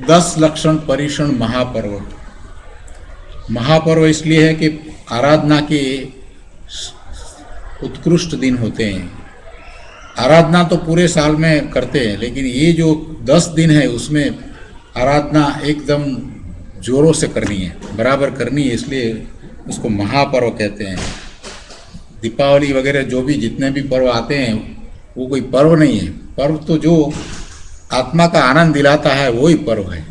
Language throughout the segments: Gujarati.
दस लक्षण परिषण महापर्व। महापर्व इसलिए है कि आराधना के उत्कृष्ट दिन होते हैं। आराधना तो पूरे साल में करते हैं, लेकिन ये जो 10 दिन है उसमें आराधना एकदम जोरों से करनी है, बराबर करनी है, इसलिए उसको महापर्व कहते हैं। दीपावली वगैरह जो भी जितने भी पर्व आते हैं वो कोई पर्व नहीं है। पर्व तो जो आत्मा का आनंद दिलाता है वही पर्व है।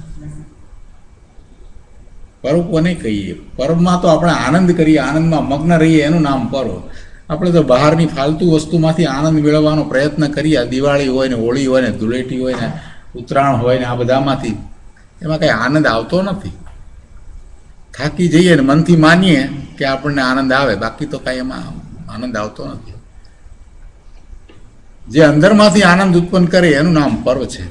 पर्व कोने कहीए? पर्वમાં તો આપણે આનંદ કરીએ, આનંદમાં મગ્ન રહીએ, એનું નામ પર્વ। આપણે તો બહારની ફાલતુ વસ્તુમાંથી આનંદ મેળવવાનો પ્રયત્ન કરીએ। દિવાળી હોય ને, હોળી હોય ને, ધૂળેટી હોય ને, ઉત્તરાયણ હોય ને, આ બધામાંથી એમાં કંઈ આનંદ આવતો નથી। થાકી જઈએ ને મનથી માનીએ કે આપણને આનંદ આવે, બાકી તો કાંઈ એમાં આનંદ આવતો નથી। જે અંદરમાંથી આનંદ ઉત્પન્ન કરે એનું નામ પર્વ છે।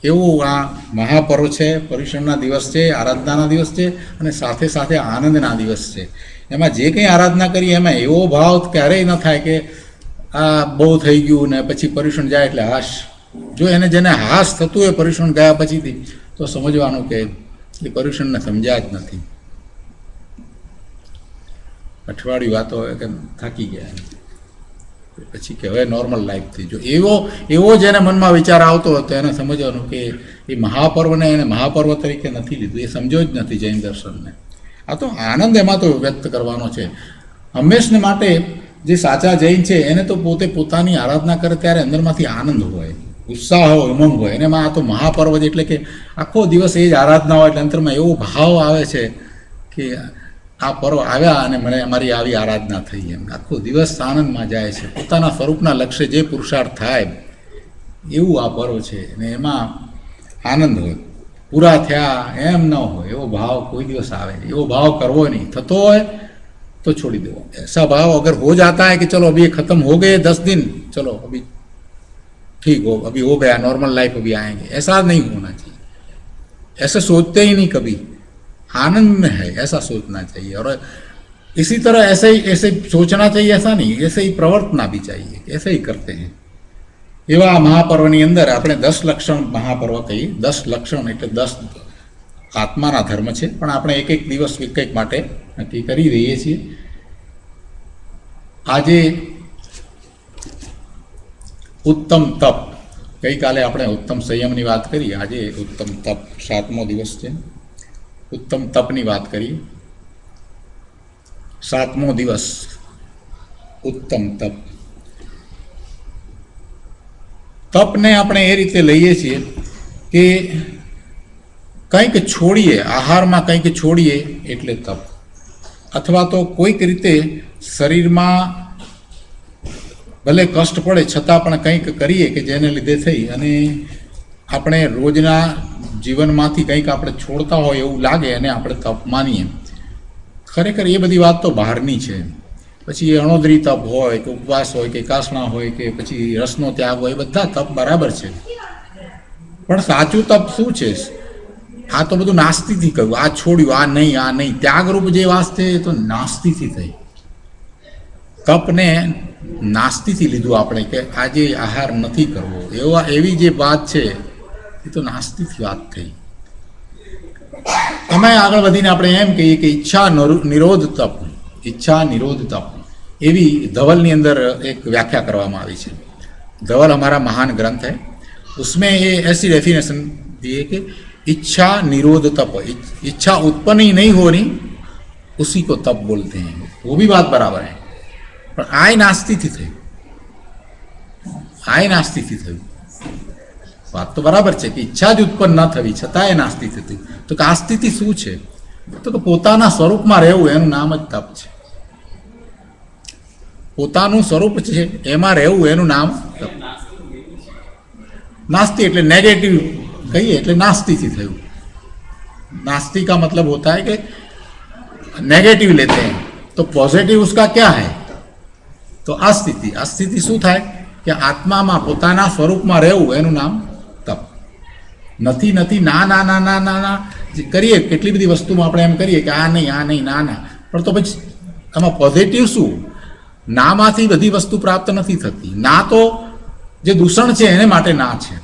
એવું આ મહાપર્વ છે, પરિષણના દિવસ છે, આરાધનાના દિવસ છે, અને સાથે સાથે આનંદના દિવસ છે। એમાં જે કંઈ આરાધના કરીએ એમાં એવો ભાવ ક્યારેય ન થાય કે આ બહુ થઈ ગયું ને પછી પરિષણ જાય એટલે હાશ। જો એને જેને હાશ થતું હોય પરિષણ ગયા પછીથી, તો સમજવાનું કે એ પરિષણને સમજ્યા જ નથી। અઠવાડિયું વાતો હોય કે થાકી ગયા, પછી કે હવે નોર્મલ લાઈફ થઈ। જો એવો જેને મનમાં વિચાર આવતો હોય તો એને સમજવાનું કે એ મહાપર્વને એને મહાપર્વ તરીકે નથી લીધું, એ સમજ્યો જ નથી જૈન દર્શનને। આ તો આનંદ એમાં તો વ્યક્ત કરવાનો છે હંમેશને માટે। જે સાચા જૈન છે એને તો પોતે પોતાની આરાધના કરે ત્યારે અંદરમાંથી આનંદ હોય, ઉત્સાહ હોય, ઉમંગ હોય। અને એમાં આ તો મહાપર્વ એટલે કે આખો દિવસ એ જ આરાધના હોય એટલે અંતરમાં એવો ભાવ આવે છે કે આ પર્વ આવ્યા અને મને અમારી આવી આરાધના થઈ। એમ આખો દિવસ આનંદમાં જાય છે। પોતાના સ્વરૂપના લક્ષ્ય જે પુરુષાર્થ થાય એવું આ પર્વ છે, અને એમાં આનંદ હોય। પૂરા થયા એમ ન હોય એવો ભાવ કોઈ દિવસ આવે, એવો ભાવ કરવો નહીં। થતો હોય तो छोड़ दो। ऐसा भाव अगर हो जाता है कि चलो अभी ख़त्म हो गए 10 दिन, चलो अभी ठीक हो, अभी हो गया, नॉर्मल लाइफ अभी आएंगे, ऐसा नहीं होना चाहिए। ऐसे सोचते ही नहीं कभी, आनंद में है ऐसा सोचना चाहिए। और इसी तरह ऐसे सोचना चाहिए ऐसा नहीं, ऐसे ही प्रवर्तना भी चाहिए, ऐसे ही करते हैं। एवं महापर्वनी अंदर આપણે 10 લક્ષણ મહાપર્વ કહીએ। 10 લક્ષણ એટલે 10 આત્માના ધર્મ છે, પણ આપણે એક એક દિવસ એક માટે નક્કી કરી રહીએ છીએ। આજે ઉત્તમ તપ, ગઈકાલે આપણે ઉત્તમ સંયમની વાત કરી, આજે ઉત્તમ તપ 7મો દિવસ છે। ઉત્તમ તપની વાત કરીએ। 7મો દિવસ ઉત્તમ તપ। તપને આપણે એ રીતે લઈએ છીએ કે કંઈક છોડીએ, આહારમાં કંઈક છોડીએ એટલે તપ, અથવા તો કોઈક રીતે શરીરમાં ભલે કષ્ટ પડે છતાં પણ કંઈક કરીએ કે જેને લીધે થઈ અને આપણે રોજના જીવનમાંથી કંઈક આપણે છોડતા હોય એવું લાગે અને આપણે તપ માનીએ। ખરેખર એ બધી વાત તો બહારની છે. પછી એ અણોદરી તપ હોય કે ઉપવાસ હોય કે કાસણા હોય કે પછી રસનો ત્યાગ હોય, બધા તપ બરાબર છે. પણ સાચું તપ શું છે? આ તો બધું નાસ્તિથી કહ્યું, આ છોડ્યું, આ નહીં. ત્યાગરૂપ જે વાત છે એ તો નાસ્તિથી થઈ. તપને નાસ્તિથી લીધું આપણે કે આજે આહાર નથી કરવો, એવી જે વાત છે એ તો નાસ્તિથી વાત થઈ. એમાં આગળ વધીને આપણે એમ કહીએ કે ઈચ્છા નિરોધ તપ એવી ધવલની અંદર એક વ્યાખ્યા કરવામાં આવી છે. धवल हमारा महान ग्रंथ है, उसमें ये ऐसी डेफिनेशन दी है कि इच्छा निरोध तप, इच्छा उत्पन्न ही नहीं हो रही उसी को तप बोलते हैं. वो भी बात बराबर है. पर आय नास्तिથી થયું, વાત તો બરાબર છે કે ઈચ્છા જ ઉત્પન્ન ન થવી છતાં એ નાસ્તિથી થયું. તો કે આ સ્થિતિ શું છે? તો કે પોતાના સ્વરૂપમાં રહેવું એનું નામ જ તપ છે. પોતાનું સ્વરૂપ છે એમાં રહેવું એનું નામ તપ. नास्ति એટલે नेगेटिव कहिए એટલે नास्ति થી થયું. नास्ति का मतलब होता है कि नेगेटिव लेते हैं, तो पॉजिटिव उसका क्या है? तो अस्थिति શું થાય કે આત્મામાં પોતાના સ્વરૂપમાં રહેવું એનું નામ તપ. નથી ના કરીએ, કેટલી બધી વસ્તુમાં આપણે એમ કરીએ કે આ નહીં ના, પણ તો પછી આમાં પોઝિટિવ શું? નામાંથી બધી વસ્તુ પ્રાપ્ત નથી થતી. ના તો જે દૂષણ છે એને માટે ના છે,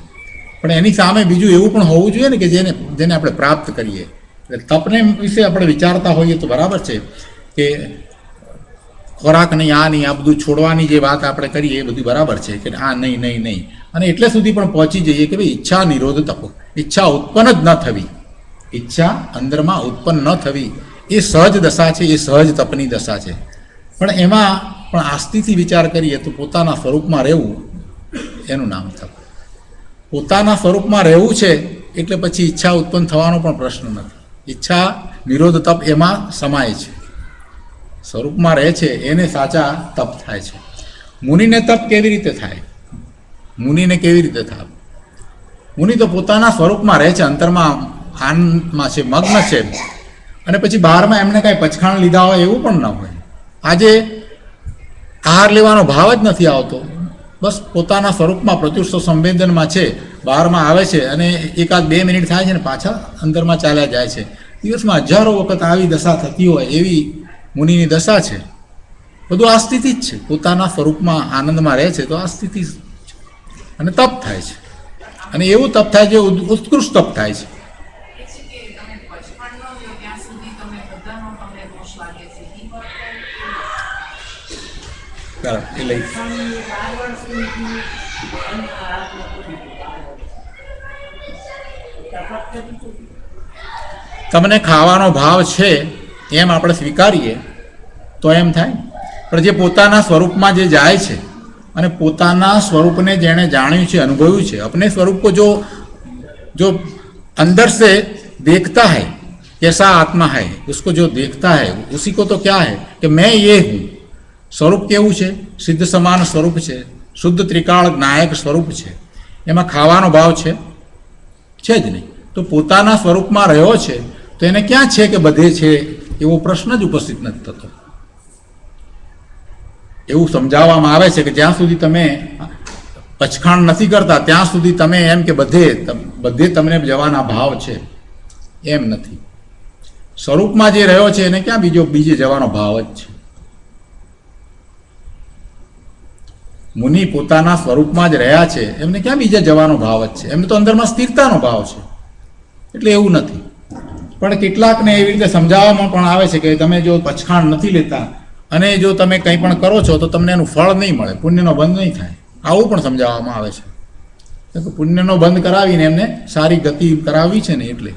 પણ એની સામે બીજું એવું પણ હોવું જોઈએ ને કે જેને આપણે પ્રાપ્ત કરીએ. એટલે તપને વિશે આપણે વિચારતા હોઈએ તો બરાબર છે કે ખોરાક નહીં, આ બધું છોડવાની જે વાત આપણે કરીએ એ બધું બરાબર છે કે આ નહીં. અને એટલે સુધી પણ પહોંચી જઈએ કે ભાઈ ઈચ્છા નિરોધ તપ, ઈચ્છા ઉત્પન્ન જ ન થવી, ઈચ્છા અંદરમાં ઉત્પન્ન ન થવી એ સહજ દશા છે, એ સહજ તપની દશા છે. પણ એમાં પણ આસ્તિથી વિચાર કરીએ તો પોતાના સ્વરૂપમાં રહેવું એનું નામ તપ. પોતાના સ્વરૂપમાં રહેવું છે એટલે પછી ઈચ્છા ઉત્પન્ન થવાનો પણ પ્રશ્ન નથી. ઈચ્છા નિરોધ તપ એમાં સમાય છે, સ્વરૂપમાં રહે છે એને સાચા તપ થાય છે. મુનિને તપ કેવી રીતે થાય? મુનિને કેવી રીતે થાય? મુનિ તો પોતાના સ્વરૂપમાં રહે છે, અંતરમાં આનંદમાં છે, મગ્ન છે, અને પછી બહારમાં એમને કાંઈ પચખાણ લીધા હોય એવું પણ ન હોય. આજે આહાર લેવાનો ભાવ જ નથી આવતો, બસ પોતાના સ્વરૂપમાં પ્રચુર સંવેદનમાં છે, બહારમાં આવે છે અને એકાદ 2 મિનિટ થાય છે ને પાછા અંદરમાં ચાલ્યા જાય છે. દિવસમાં હજારો વખત આવી દશા થતી હોય એવી મુનિની દશા છે. બધું આ સ્થિતિ જ છે, પોતાના સ્વરૂપમાં આનંદમાં રહે છે તો આ સ્થિતિ અને તપ થાય છે. અને એવું તપ થાય જે ઉત્કૃષ્ટ તપ થાય છે. તમને ખાવાનો ભાવ છે એમ આપણે સ્વીકારીએ તો એમ થાય, પણ જે પોતાના સ્વરૂપમાં જે જાય છે અને પોતાના સ્વરૂપને જેણે જાણ્યું છે, અનુભવ્યું છે, अपने स्वरूप को जो अंदर से देखता है, कैसा आत्मा है उसको जो देखता है उसी को तो क्या है कि मैं ये हूँ. સ્વરૂપ કેવું છે? સિદ્ધ સમાન સ્વરૂપ છે, શુદ્ધ ત્રિકાળ નાયક સ્વરૂપ છે. એમાં ખાવાનો ભાવ છે જ નહીં. તો પોતાના સ્વરૂપમાં રહ્યો છે તો એને ક્યાં છે કે બધે છે એવો પ્રશ્ન જ ઉપસ્થિત નથી થતો. એવું સમજાવવામાં આવે છે કે જ્યાં સુધી તમે પચખાણ નથી કરતા ત્યાં સુધી તમે એમ કે બધે તમને જવાના ભાવ છે, એમ નથી. સ્વરૂપમાં જે રહ્યો છે એને ક્યાં બીજે જવાનો ભાવ જ છે. મુનિ પોતાના સ્વરૂપમાં જ રહ્યા છે, એમને ક્યાં બીજા જવાનો ભાવ જ છે, એમને તો અંદરમાં સ્થિરતાનો ભાવ છે. એટલે એવું નથી. પણ કેટલાકને એવી રીતે સમજાવવામાં પણ આવે છે કે તમે જો પચખાણ નથી લેતા અને જો તમે કંઈ પણ કરો છો તો તમને એનું ફળ નહીં મળે, પુણ્યનો બંધ નહીં થાય, આવું પણ સમજાવવામાં આવે છે. તો પુણ્યનો બંધ કરાવીને એમને સારી ગતિ કરાવવી છે ને, એટલે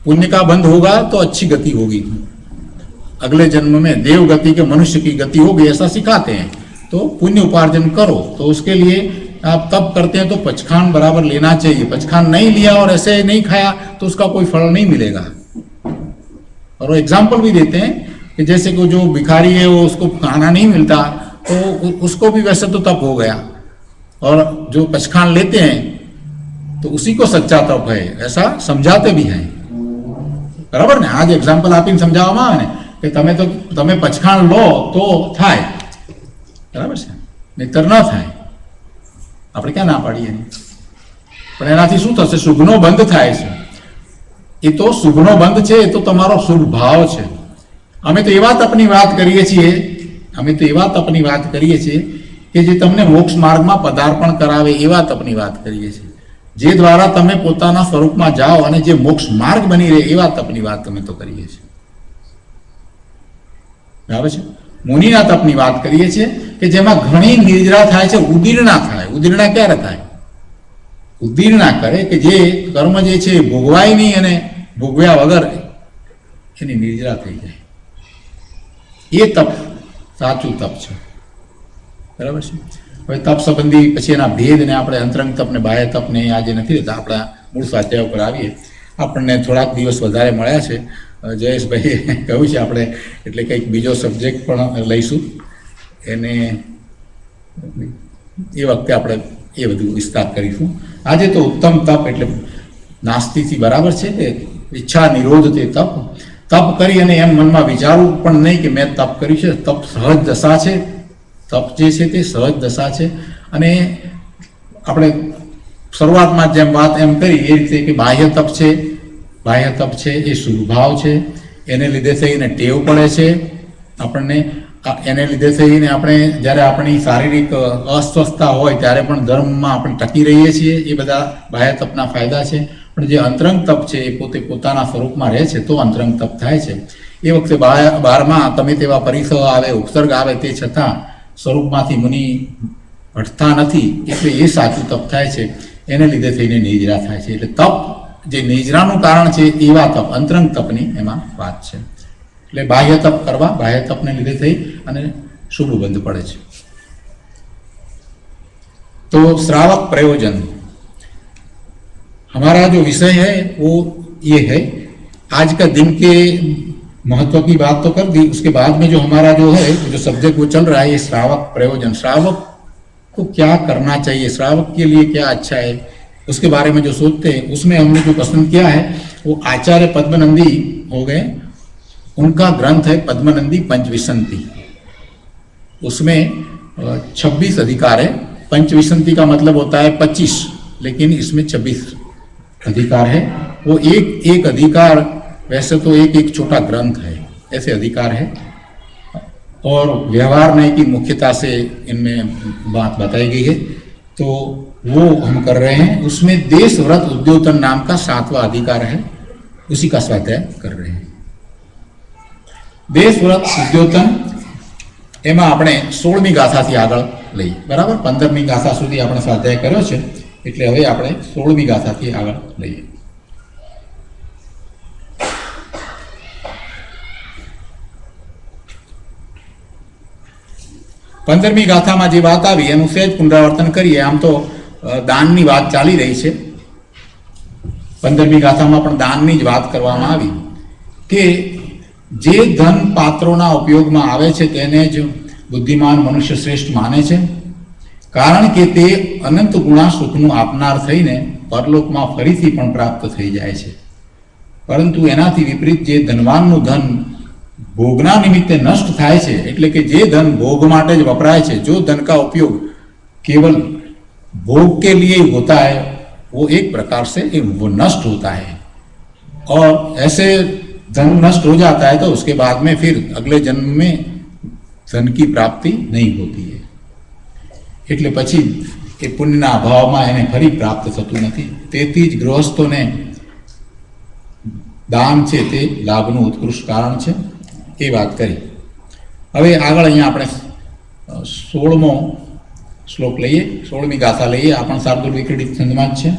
पुण्य का बंद होगा तो अच्छी गति होगी, अगले जन्म में देव गति के मनुष्य की गति होगी, ऐसा सिखाते हैं. तो पुण्य उपार्जन करो, तो उसके लिए आप तब करते हैं तो पचखान बराबर लेना चाहिए. पचखान नहीं लिया और ऐसे नहीं खाया तो उसका कोई फल नहीं मिलेगा. और वो एग्जाम्पल भी देते हैं कि जैसे कि जो भिखारी है वो उसको खाना नहीं मिलता तो उसको भी वैसे तो तप हो गया, और जो पचखान लेते हैं तो उसी को सच्चा तप है, ऐसा समझाते भी हैं. बराबर ने? आज एक्जाम्पल आपीने समजाववामां आवे ने कि તમે પચખાણ લો તો થાય, બરાબર છે, નહીતર ન થાય. આપણે ક્યાં ના પાડીએ? પણ એનાથી શું થશે? શુભનો બંધ થાય છે. એ તો શુભનો બંધ છે, એ તો તમારો શુભ ભાવ છે. અમે તો એવા તપની વાત કરીએ છીએ, કે જે તમને મોક્ષ માર્ગમાં પદાર્પણ કરાવે એવા તપની વાત કરીએ છીએ, જે દ્વારા તમે પોતાના સ્વરૂપમાં જાઓ અને જે મોક્ષ માર્ગ બની રહે એવા તપની વાત અમે તો કરીએ છીએ. બરાબર છે? મુનિના તપની વાત કરીએ છીએ કે જેમાં ઘણી નિર્જરા થાય છે, ઉદીર્ણા થાય. ઉદીર્ણા ક્યારે થાય? ઉદીર્ણા કરે કે જે કર્મ જે છે એ ભોગવાય નહીં અને ભોગવ્યા વગર એની નિર્જરા થઈ જાય. એ તપ સાચું તપ છે. બરાબર છે? હવે તપ સંબંધી પછી એના ભેદને આપણે અંતરંગ તપ ને બાહ્ય તપને આજે નથી રહેતા. આપણા મૂળ સ્વાધ્યાય ઉપર આવીએ. આપણને થોડાક દિવસ વધારે મળ્યા છે. જયેશભાઈએ કહ્યું છે આપણે એટલે કંઈક બીજો સબ્જેક્ટ પણ લઈશું, એને એ વખતે આપણે એ બધું વિસ્તાર કરીશું. આજે તો ઉત્તમ તપ એટલે નાસ્તિથી બરાબર છે કે ઈચ્છા નિરોધ તે તપ કરી અને એમ મનમાં વિચારવું પણ નહીં કે મેં તપ કર્યું છે. તપ સહજ દશા છે. તપ જે છે તે સહજ દશા છે. અને આપણે શરૂઆતમાં જેમ વાત એમ કરી એ રીતે કે બાહ્ય તપ છે એ શુભભાવ છે. એને લીધે થઈને ટેવ પડે છે આપણને. એને લીધે થઈને આપણે જ્યારે આપણી શારીરિક અસ્વસ્થતા હોય ત્યારે પણ ધર્મમાં આપણે ટકી રહીએ છીએ. એ બધા બાહ્ય તપના ફાયદા છે. પણ જે અંતરંગ તપ છે એ પોતાના સ્વરૂપમાં રહે છે તો અંતરંગ તપ થાય છે. એ વખતે બહારમાં તમે તેવા પરિસર આવે, ઉપસર્ગ આવે, તે છતાં સ્વરૂપમાંથી મુનિ હટતા નથી, એટલે એ સાચું તપ થાય છે. એને લીધે થઈને નિજરા થાય છે. એટલે તપ જે નિજરાનું કારણ છે એવા તપ, અંતરંગ તપની એમાં વાત છે. એટલે બાહ્ય તપ કરવા, બાહ્ય તપને લીધે થઈ અને શુભ બંધ પડે છે. तो श्रावक प्रयोजन हमारा जो विषय है वो ये है. आज का दिन के महत्व की बात तो कर दी, उसके बाद में जो हमारा जो है जो सब्जेक्ट वो चल रहा है ये श्रावक प्रयोजन. श्रावक को क्या करना चाहिए, श्रावक के लिए क्या अच्छा है, उसके बारे में जो सोचते हैं उसमें हमने जो पसंद किया है वो आचार्य पद्मनंदी हो गए. उनका ग्रंथ है पद्मनंदी पंचविंशति. उसमें 26 अधिकार है. पंचविंशति का मतलब होता है 25, लेकिन इसमें 26 अधिकार है. वो एक अधिकार, वैसे तो एक छोटा ग्रंथ है, ऐसे अधिकार है. और व्यवहार नहीं की मुख्यता से इनमें बात बताई गई है, तो वो हम कर रहे हैं. उसमें देश व्रत उद्योतन नाम का 7वां अधिकार है, उसी का स्वाध्याय कर रहे हैं. देश व्रत उद्योतन એમાં આપણે 16મી ગાથાથી આગળ લઈએ. બરાબર? 15મી ગાથા સુધી આપણે સ્વાધ્યાય કર્યો છે, એટલે હવે આપણે 16મી ગાથાથી આગળ લઈએ. पंद्रहमी गाथा में जो बात आई एनु सहज पुनरावर्तन करिए. आम तो दान की बात चाली रही है. 15मी गाथा में दान की ज बात करवामां आवी कि जे धन पात्रों उपयोग में आवे छे तेने ज बुद्धिमान मनुष्य श्रेष्ठ माने छे, कारण के ते अनंत गुणा सुखनु आपनार थईने परलोक में फरीथी पण प्राप्त थई जाय छे. परंतु एनाथी विपरीत जे धनवाननु धन भोगना निमित्ते नष्ट थाय छे, एटले के जे धन भोग माटे ज वपराय छे, जो धन का उपयोग केवल भोग के लिए ही होता है वो एक प्रकार से वो नष्ट होता है. और ऐसे धन नष्ट हो जाता है तो उसके बाद में फिर अगले जन्म में धन की प्राप्ति नहीं होती है. एटले पछी ए पुण्यना अभावमां एने फरी प्राप्त थतुं नथी. तेथी ज गृहस्थोने दान छे ते लाभनुं उत्कृष्ट कारण छे. એ વાત કરી. હવે આગળ અહીંયા આપણે 16મો શ્લોક લઈએ, 16મી ગાથા લઈએ. આ પણ શાર્દૂલ વિક્રીડિત છંદમાં જ છે.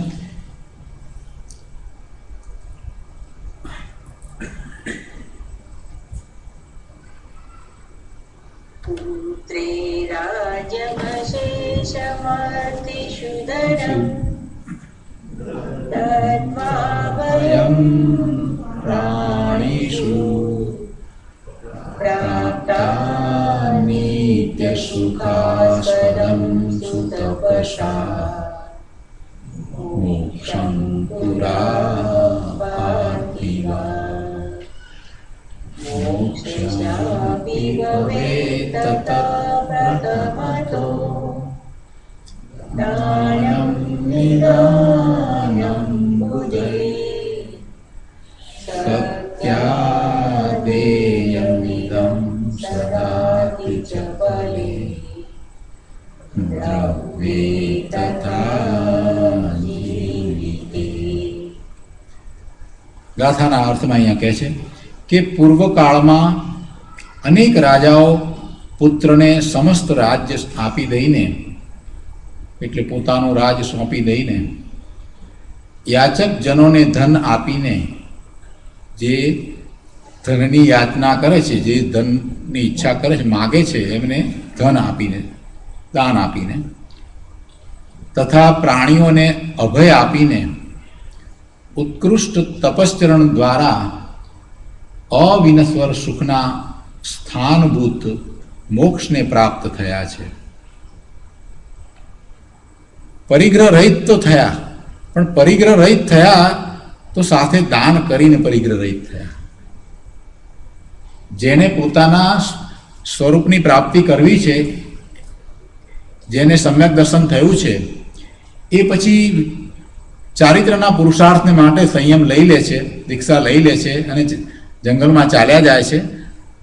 પુત્રે રાજમશેષમતિશુદરં તત્વાવયં પ્રાણીષુ नित्यसुखास्पदं सुतपसा मोक्षं पुरा पार्थिवा. मोक्षापि भवेत् ततः प्रथमतो दानं निदानं बुधे सत्यादेयमिदं सदाति च फले द्रव्ये तथा जीविते। ગાથાના અર્થમાં અહીંયા કહે છે કે પૂર્વકાળમાં અનેક રાજાઓ પુત્રને સમસ્ત રાજ્ય આપી દઈને, એટલે પોતાનું રાજ સોંપી દઈને, યાચક જનોને ધન આપીને, જે ધનની યાચના કરે છે, જે ધનની ઈચ્છા કરે છે, માગે છે, એમને ધન આપીને, દાન આપીને, તથા પ્રાણીઓને અભય આપીને ઉત્કૃષ્ટ તપશ્ચરણ દ્વારા અવિનશ્વર સુખના સ્થાનભૂત મોક્ષને પ્રાપ્ત થયા છે. પરિગ્રહ રહિત તો થયા, પણ પરિગ્રહ રહિત થયા તો સાથે દાન કરીને પરિગ્રહ રહિત થયા. જેને પોતાના સ્વરૂપની પ્રાપ્તિ કરવી છે, જેને સમ્યક દર્શન થયું છે, એ પછી ચારિત્રના પુરુષાર્થને માટે સંયમ લઈ લે છે, દીક્ષા લઈ લે છે અને જંગલમાં ચાલ્યા જાય છે.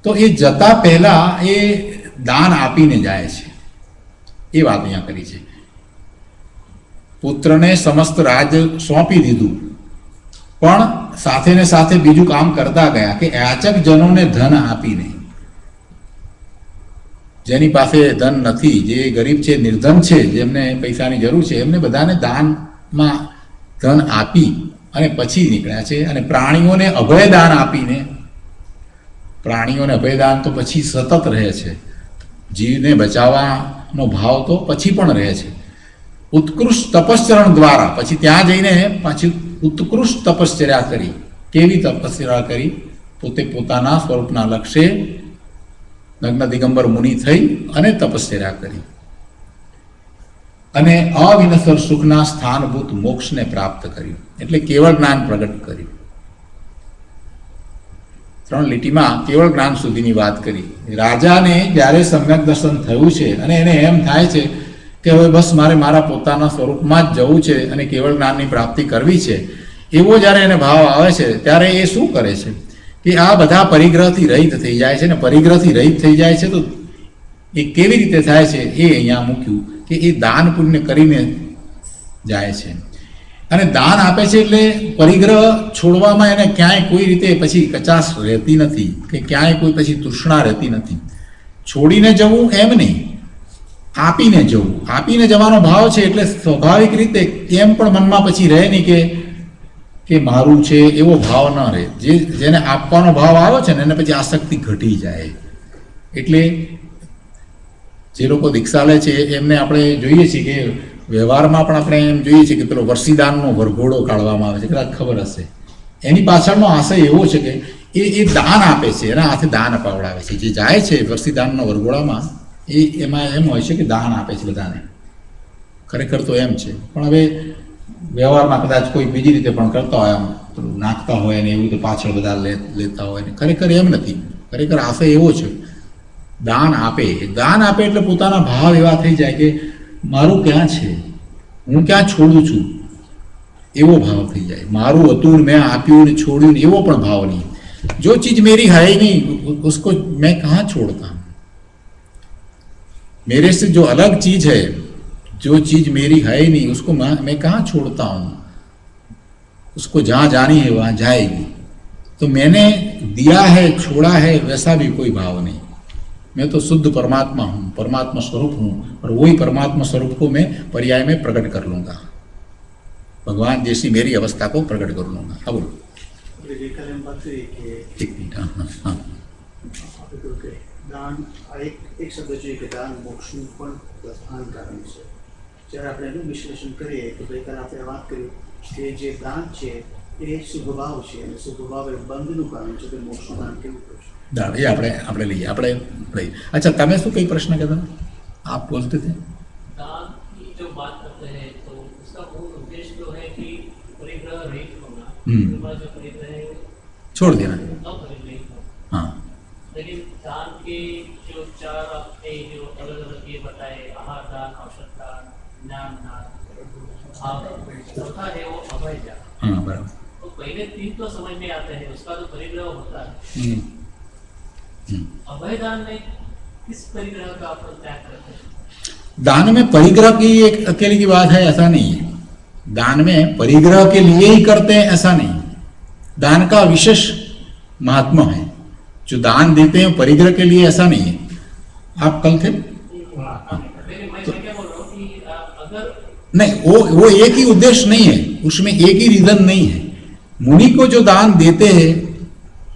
તો એ જતા પહેલા એ દાન આપીને જાય છે. એ વાત અહીંયા કરી છે. પુત્રને સમસ્ત રાજ સોંપી દીધું, પણ સાથે ને સાથે બીજું કામ કરતા ગયા કે યાચક જનોને ધન આપીને, જેની પાસે ધન નથી, જે ગરીબ છે, નિર્ધન છે, જેમને પૈસાની જરૂર છે, એમને બધાને દાનમાં ધન આપી અને પછી નીકળ્યા છે. અને પ્રાણીઓને અભયદાન આપીને, પ્રાણીઓને અભયદાન તો પછી સતત રહે છે, જીવને બચાવવાનો ભાવ તો પછી પણ રહે છે. ઉત્કૃષ્ટ તપશ્ચરણ દ્વારા પછી ત્યાં જઈને પાછી ઉત્કૃષ્ટ તપશ્ચર્યા કરી. કેવી તપશ્ચર્યા કરી? પોતે પોતાના સ્વરૂપના લક્ષ્ય નગ્ન દિગંબર મુનિ થઈ અને તપશ્ચર્યા કરી અને અવિનશ્વર સુખના સ્થાનભૂત મોક્ષને પ્રાપ્ત કર્યું, એટલે કેવળ જ્ઞાન પ્રગટ કર્યું. 3 લીટીમાં કેવળ જ્ઞાન સુધીની વાત કરી. રાજાને જ્યારે સમ્યક દર્શન થયું છે અને એને એમ થાય છે કે હવે બસ મારે મારા પોતાના સ્વરૂપમાં જ જવું છે અને કેવળ જ્ઞાનની પ્રાપ્તિ કરવી છે, એવો જ્યારે એને ભાવ આવે છે, ત્યારે એ શું કરે છે કે આ બધા પરિગ્રહથી રહિત થઈ જાય છે. ને પરિગ્રહથી રહિત થઈ જાય છે તો એ કેવી રીતે થાય છે એ અહીંયા મૂક્યું કે એ દાન પુણ્ય કરીને જાય છે. અને દાન આપે છે એટલે પરિગ્રહ છોડવામાં એને ક્યાંય કોઈ રીતે પછી કચાશ રહેતી નથી, કે ક્યાંય કોઈ પછી તૃષ્ણા રહેતી નથી. છોડીને જવું એમ નહીં, આપીને જવું. આપીને જવાનો ભાવ છે એટલે સ્વાભાવિક રીતે એમ પણ મનમાં પછી રહે નહીં કે મારું છે, એવો ભાવ ન રહે. જેને આપવાનો ભાવ આવ્યો છે ને એને પછી આસક્તિ ઘટી જાય. એટલે જે લોકો દીક્ષા લે છે એમને આપણે જોઈએ છીએ કે વ્યવહારમાં પણ આપણે એમ જોઈએ છીએ કે પેલો વર્ષીદાનનો વરઘોડો કાઢવામાં આવે છે, કદાચ ખબર હશે. એની પાછળનો આશય એવો છે કે એ દાન આપે છે, એના હાથે દાન અપાવડાવે છે. જે જાય છે વર્ષીદાનનો વરઘોડામાં એમાં એમ હોય છે કે દાન આપે છે બધાને. ખરેખર તો એમ છે, પણ હવે વ્યવહારમાં કદાચ કોઈ બીજી રીતે પણ કરતા હોય, આમ નાખતા હોય ને એવું તો પાછળ બધા લેતા હોય ને. ખરેખર એમ નથી. ખરેખર આશય એવો છે, દાન આપે. દાન આપે એટલે પોતાના ભાવ એવા થઈ જાય કે મારું ક્યાં છે, હું ક્યાં છોડું છું, એવો ભાવ થઈ જાય. મારું હતું ને મેં આપ્યું ને છોડ્યું ને એવો પણ ભાવ નહીં. જો ચીજ મેરી है नहीं उसको मैं कहाँ छोड़ता हूँ. मेरे से जो अलग चीज है, जो चीज मेरी है नहीं उसको मैं कहाँ छोड़ता हूँ. उसको जहाँ जानी है वहाँ जाएगी. तो मैंने दिया है, छोड़ा है, वैसा भी कोई भाव नहीं. मैं तो शुद्ध परमात्मा हूँ, परमात्मा स्वरूप हूँ, और वही परमात्मा स्वरूप को मैं पर्याय में प्रकट कर लूँगा. भगवान जैसी मेरी अवस्था को प्रकट कर लूँगा. अब बोलो. एक मिनट. हाँ हाँ हाँ. દાન એક શબ્દ છે કે દાન મોક્ષનું પણ પ્રસ્થાન કારણ છે. જ્યારે આપણે એનું વિશ્લેષણ કરીએ તો ગઈકાલે આપણે વાત કરી કે જે દાન છે એ શુભભાવ છે, અને શુભભાવ એ બંધનું કારણ છે. કે મોક્ષનું દાન કેવું કરશે? દાન એ આપણે લઈએ. अच्छा, તમે શું કઈ પ્રશ્ન કરતા? आप बोलते थे दान की जो बात करते हैं तो उसका मूल उद्देश्य तो है कि परिग्रह रहित होना. जो परिग्रह है छोड़ देना. अपरिग्रहित होना. हाँ, लेकिन दान के जो चार आपने जो अलग अलग ये बताए, आहार दान, औषध दान, ज्ञान दान, चौथा है वो अभय दान। हाँ बराबर। तो पहले तीन तो समझ में आते हैं, उसका तो परिग्रह होता है। हम्म, हम्म। अभय दान में किस परिग्रह का आप लोग त्याग करते हैं? दान में परिग्रह की एक अकेले की बात है ऐसा नहीं है। दान में परिग्रह के लिए ही करते हैं ऐसा नहीं। दान का विशेष महात्मा है। जो दान देते हैं परिग्रह के लिए ऐसा नहीं है। आप कल थे? मैं क्या बोल रहा हूँ कि अगर नहीं, वो एक ही उद्देश्य नहीं है, उसमें एक ही रीजन नहीं है। मुनि को जो दान देते हैं,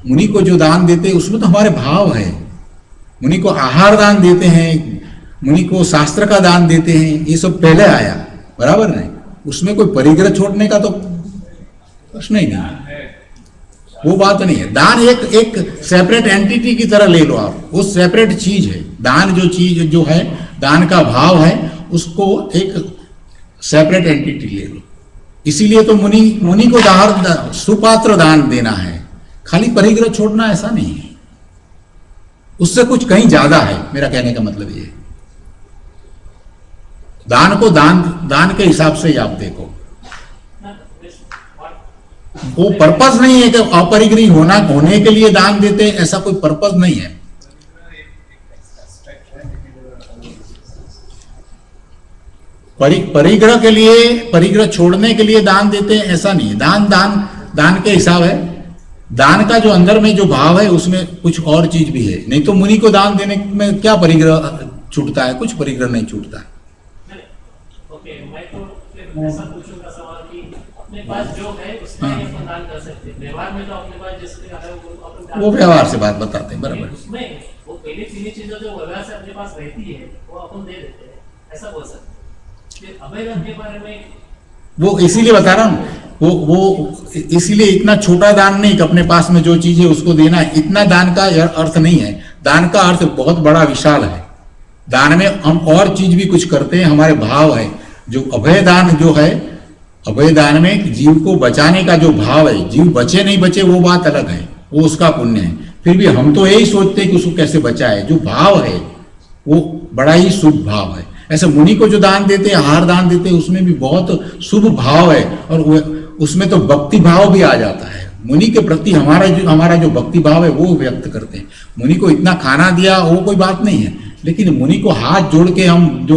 मुनि को जो दान देते हैं उसमें तो हमारे भाव है। मुनि को आहार दान देते हैं, मुनि को शास्त्र का दान देते हैं, ये सब पहले आया, बराबर नहीं। उसमें कोई परिग्रह छोड़ने का तो प्रश्न ही नहीं है, वो बात नहीं है। दान एक सेपरेट एंटिटी की तरह ले लो आप, वो सेपरेट चीज है। दान जो चीज जो है, दान का भाव है, उसको एक सेपरेट एंटिटी ले लो। इसीलिए तो मुनि को सुपात्र दान देना है, खाली परिग्रह छोड़ना ऐसा नहीं है। उससे कुछ कहीं ज्यादा है, मेरा कहने का मतलब ये है। दान को दान के हिसाब से ही आप देखो। वो पर्पस नहीं है कि अपरिग्रही होने के लिए दान देते, ऐसा कोई पर्पस नहीं है। परिग्रह के लिए, परिग्रह छोड़ने के लिए दान देते हैं ऐसा नहीं है। दान के हिसाब है। दान का जो अंदर में जो भाव है उसमें कुछ और चीज भी है। नहीं तो मुनि को दान देने में क्या परिग्रह छूटता है? कुछ परिग्रह नहीं छूटता है। ओके, मैं तो ऐसा पूछूंगा सवाल कि अपने पास जो है उसमें हाँ। अपन दान कर सकते हैं। व्यवहार में तो अपने पास जिसके है वो अपन दान वो व्यवहार से बात बताते हैं, बराबर। उसमें वो पहली तीन चीजें जो व्यवहार से अपने पास रहती है वो अपन दे देते हैं, ऐसा बोल सकते हैं। फिर अभय दान के बारे में वो इसीलिए बता रहा हूँ, वो इसीलिए इतना छोटा दान नहीं कि अपने पास में जो चीज है उसको देना है, इतना दान का अर्थ नहीं है। दान का अर्थ बहुत बड़ा विशाल है। दान में हम और चीज भी कुछ करते हैं, हमारे भाव है। जो अभय दान जो है, अभय दान में जीव को बचाने का जो भाव है, जीव बचे नहीं बचे वो बात अलग है, वो उसका पुण्य है। फिर भी हम तो यही सोचते हैं कि उसको कैसे बचाए। जो भाव है वो बड़ा ही शुभ भाव है। ऐसे मुनि को जो दान देते हैं, आहार दान देते हैं, उसमें भी बहुत शुभ भाव है और उसमें तो भक्ति भाव भी आ जाता है। मुनि के प्रति हमारा जो भक्ति भाव है वो व्यक्त करते हैं। मुनि को इतना खाना दिया वो कोई बात नहीं है, लेकिन मुनि को हाथ जोड़ के हम जो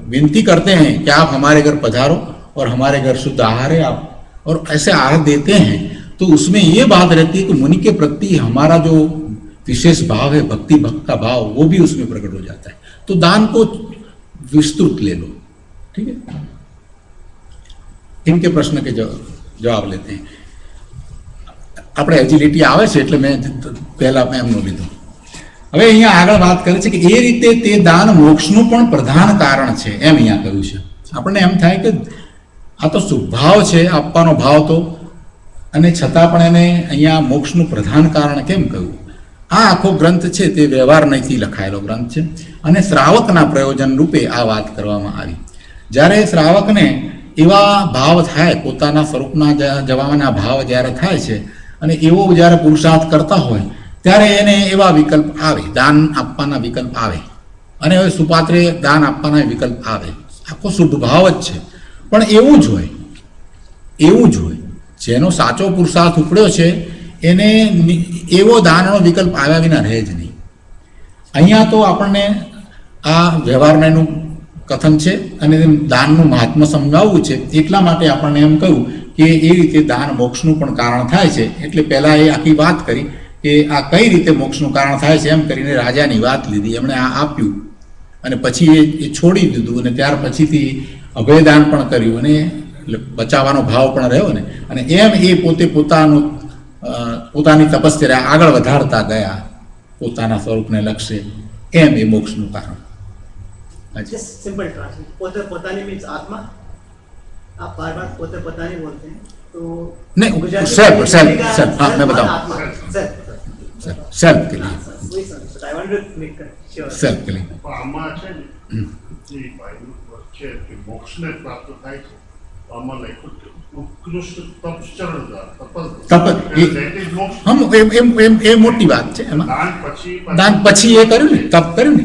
विनती करते हैं कि आप हमारे घर पधारो और हमारे घर शुद्ध आहार है आप, और ऐसे आहार देते हैं, तो उसमें ये बात रहती है कि मुनि के प्रति हमारा जो विशेष भाव है, भक्ति का भाव, वो भी उसमें प्रकट हो जाता है। तो दान को विस्तृत ले लो, ठीक है। इनके प्रश्न के जवाब लेते हैं। આપણે હજી લીટી આવે છે એટલે મેં પહેલા એમનું લીધું। હવે અહીંયા આગળ વાત કરે છે કે એ રીતે તે દાન મોક્ષનું પણ પ્રધાન કારણ છે, એમ અહીંયા કહ્યું છે। આપણને એમ થાય કે આ તો શુભભાવ છે, આપવાનો ભાવ તો, અને છતાં પણ એને અહીંયા મોક્ષનું પ્રધાન કારણ કેમ કહ્યું? આ આખો ગ્રંથ છે તે વ્યવહાર નહીંથી લખાયેલો ગ્રંથ છે અને શ્રાવકના પ્રયોજન રૂપે આ વાત કરવામાં આવી। જ્યારે શ્રાવકને એવા ભાવ થાય, પોતાના સ્વરૂપના જવાના ભાવ જ્યારે થાય છે અને એવો જ્યારે પુરુષાર્થ કરતા હોય ત્યારે એને એવા વિકલ્પ આવે, દાન આપવાના વિકલ્પ આવે અને હવે સુપાત્રે દાન આપવાના વિકલ્પ આવે। આખો શુભ ભાવ જ છે, પણ એવું જ હોય, એવું જ હોય। જેનો સાચો પુરુષાર્થ ઉપડ્યો છે એને એવો દાનનો વિકલ્પ આવ્યા વિના રહે જ નહીં। અહીંયા તો આપણને આ વ્યવહારનું કથન છે અને દાનનું મહાત્મ્ય સમજાવવું છે, એટલા માટે આપણને એમ કહ્યું કે એ રીતે દાન મોક્ષનું પણ કારણ થાય છે। એટલે પહેલાં એ આખી વાત કરી કે આ કઈ રીતે મોક્ષનું કારણ થાય છે, એમ કરીને રાજાની વાત લીધી, એમણે આ આપ્યું અને પછી એ છોડી દીધું અને ત્યાર પછીથી અભયદાન પણ કર્યું અને બચાવવાનો ભાવ પણ રહ્યો ને, અને એમ એ પોતે પોતાની તપસ્યા આગળ વધારતા ગયા પોતાના સ્વરૂપને લક્ષ્ય, એમ એ મોક્ષનું કારણ। Just simple translation. पोते पोतानी means आत्मा। आप बार-बार पोते पोतानी बोलते हैं, तो नहीं, गुजराती self, में self, लिखेगा self, हाँ, मैं बताऊं। आत्मा, self, સેલ્ફ के लिए, वही समझ। But I want to make sure. Self के लिए। પણ આમાં છે ને જે ભાઈનું છે કે મોક્ષને પ્રાપ્ત થાય છે આમાં લખ્યું કે ઉત્કૃષ્ટ તપચરણ તપ એ મોટી વાત છે. એમાં દાન પછી એ કર્યું ને, તપ કર્યું ને,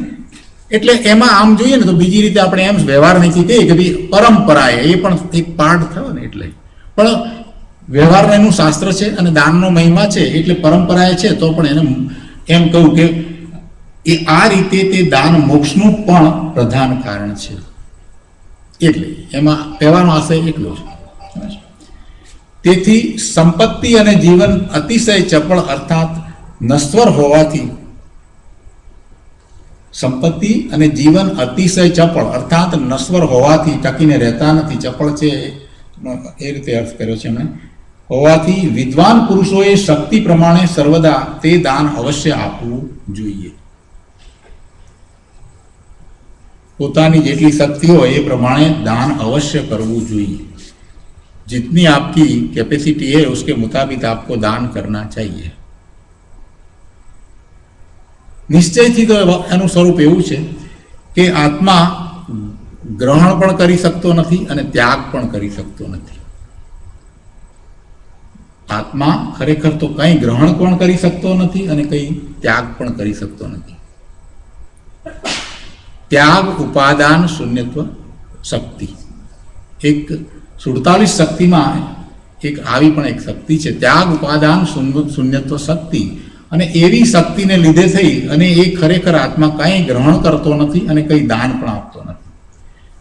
એટલે એમાં આમ જોઈએ ને તો બીજી રીતે આપણે એમ વ્યવહાર નથી કહીએ કે ભાઈ પરંપરાએ, એ પણ એક પાર્ટ થયો ને. એટલે પણ વ્યવહારનું એનું શાસ્ત્ર છે અને દાનનો મહિમા છે, એટલે પરંપરાએ છે તો પણ એને એમ કહું કે એ આ રીતે તે દાન મોક્ષનું પણ પ્રધાન કારણ છે. એટલે એમાં કહેવાનો આશય એટલો છે. તેથી સંપત્તિ અને જીવન અતિશય ચપળ અર્થાત નશ્વર હોવાથી, સંપત્તિ અને જીવન અતિશય ચપળ અર્થાત નશ્વર હોવાથી, ટકીને રહેતા નથી, ચપળ છે એ રીતે અર્થ કર્યો છે એમણે, હોવાથી વિદ્વાન પુરુષોએ શક્તિ પ્રમાણે સર્વદા તે દાન અવશ્ય આપવું જોઈએ. પોતાની જેટલી શક્તિ હોય એ પ્રમાણે દાન અવશ્ય કરવું જોઈએ. जितनी आपकी कैपेसिटी है उसके मुताबिक आपको दान करना चाहिए. નિશ્ચયથી તો એનું સ્વરૂપ એવું છે કે આત્મા ગ્રહણ પણ કરી શકતો નથી અને ત્યાગ પણ કરી શકતો નથી. આત્મા ખરેખર તો કંઈ ગ્રહણ પણ કરી શકતો નથી અને કંઈ ત્યાગ પણ કરી શકતો નથી. ત્યાગ ઉપાદાન શૂન્યત્વ શક્તિ, એક 47 શક્તિમાં એક આવી પણ એક શક્તિ છે, ત્યાગ ઉપાદાન શૂન્યત્વ શક્તિ. અને એવી શક્તિને લીધે થઈ અને એ ખરેખર આત્મા કંઈ ગ્રહણ કરતો નથી અને કંઈ દાન પણ આપતો નથી.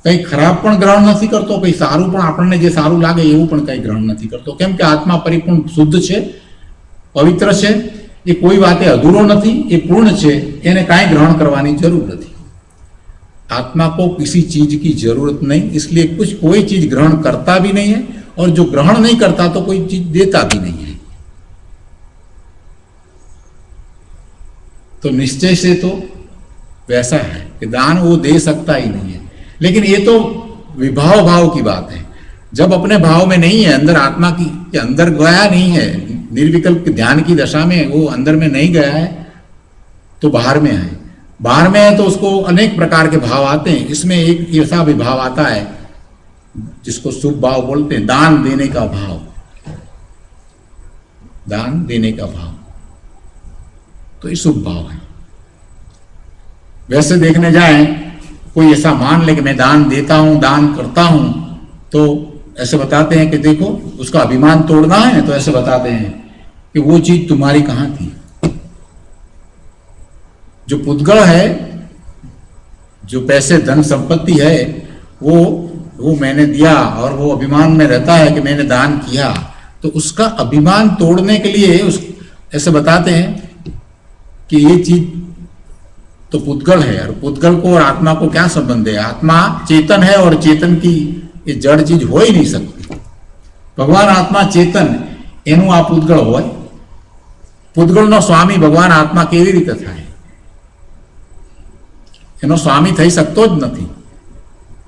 કંઈ ખરાબ પણ ગ્રહણ નથી કરતો, કંઈ સારું પણ આપણને જે સારું લાગે એવું પણ કંઈ ગ્રહણ નથી કરતો. કેમ કે આત્મા પરિપૂર્ણ શુદ્ધ છે, પવિત્ર છે, એ કોઈ વાતે અધૂરો નથી, એ પૂર્ણ છે, એને કાંઈ ગ્રહણ કરવાની જરૂર નથી. आत्मा को किसी चीज की जरूरत नहीं, इसलिए कोई चीज ग्रहण करता भी नहीं है और जो ग्रहण नहीं करता तो कोई चीज देता भी नहीं है. तो निश्चय से तो वैसा है कि दान वो दे सकता ही नहीं है. लेकिन ये तो विभाव भाव की बात है. जब अपने भाव में नहीं है, अंदर आत्मा की के अंदर गया नहीं है, निर्विकल्प ध्यान की दशा में वो अंदर में नहीं गया है, तो बाहर में है. बाहर में है तो उसको अनेक प्रकार के भाव आते हैं. इसमें एक ऐसा भी भाव आता है जिसको शुभ भाव बोलते हैं, दान देने का भाव. दान देने का भाव तो ये शुभ भाव है. वैसे देखने जाए, कोई ऐसा मान ले कि मैं दान देता हूं, दान करता हूं, तो ऐसे बताते हैं कि देखो उसका अभिमान तोड़ना है, तो ऐसे बताते हैं कि वो चीज तुम्हारी कहां थी. जो पुद्गल है, जो पैसे धन संपत्ति है, वो मैंने दिया और वो अभिमान में रहता है कि मैंने दान किया, तो उसका अभिमान तोड़ने के लिए ऐसे बताते हैं कि ये चीज तो पुद्गल है, और पुद्गल को और आत्मा को क्या संबंध है. आत्मा चेतन है और चेतन की ये जड़ चीज हो ही नहीं सकती. भगवान आत्मा चेतन, एनु आ पुद्गल होय. पुद्गलનો સ્વામી ભગવાન આત્મા કેવી રીતે થાય? એનો સ્વામી થઈ શકતો જ નથી.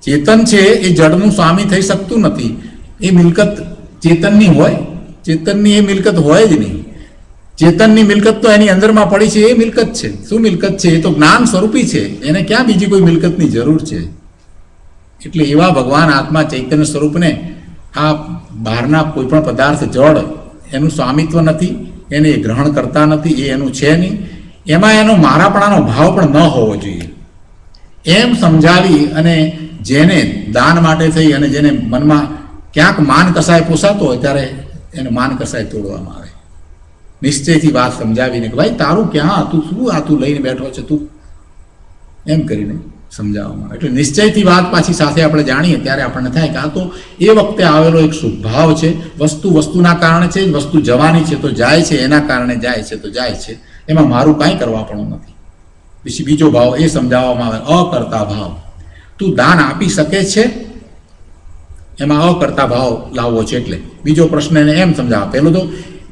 ચેતન છે એ જડનું સ્વામી થઈ શકતું નથી. એ મિલકત ચેતનની હોય, ચેતનની એ મિલકત હોય જ નહીં. ચેતનની મિલકત તો એની અંદરમાં પડી છે, એ મિલકત છે. શું મિલકત છે? એ તો જ્ઞાન સ્વરૂપી છે, એને ક્યાં બીજી કોઈ મિલકતની જરૂર છે? એટલે એવા ભગવાન આત્મા ચૈતન્ય સ્વરૂપને આ બહારના કોઈ પણ પદાર્થ જળ એનું સ્વામિત્વ નથી, એને ગ્રહણ કરતા નથી, એ એનું છે નહીં. એમાં એનો મારાપણાનો ભાવ પણ ન હોવો જોઈએ. એમ સમજાવી અને જેને દાન માટે થઈ અને જેને મનમાં ક્યાંક માન કસાય પોસાતો હોય ત્યારે એને માન કસાય તોડવામાં આવે. નિશ્ચયથી વાત સમજાવીને કે ભાઈ તારું ક્યાં હતું, શું આ તું લઈને બેઠો છે તું, એમ કરીને સમજાવવામાં આવે. એટલે નિશ્ચયથી વાત પાછી સાથે આપણે જાણીએ ત્યારે આપણને થાય કે આ તો એ વખતે આવેલો એક શુભ ભાવ છે. વસ્તુ વસ્તુના કારણે છે, વસ્તુ જવાની છે તો જાય છે, એના કારણે જાય છે તો જાય છે, એમાં મારું કાંઈ કરવાપણું નથી. પછી બીજો ભાવ એ સમજાવવામાં આવે, અકર્તા ભાવ. તું દાન આપી શકે છે, એમાં અકર્તા ભાવ લાવવો છે. એટલે બીજો પ્રશ્ન એને એમ સમજાવે, પહેલો તો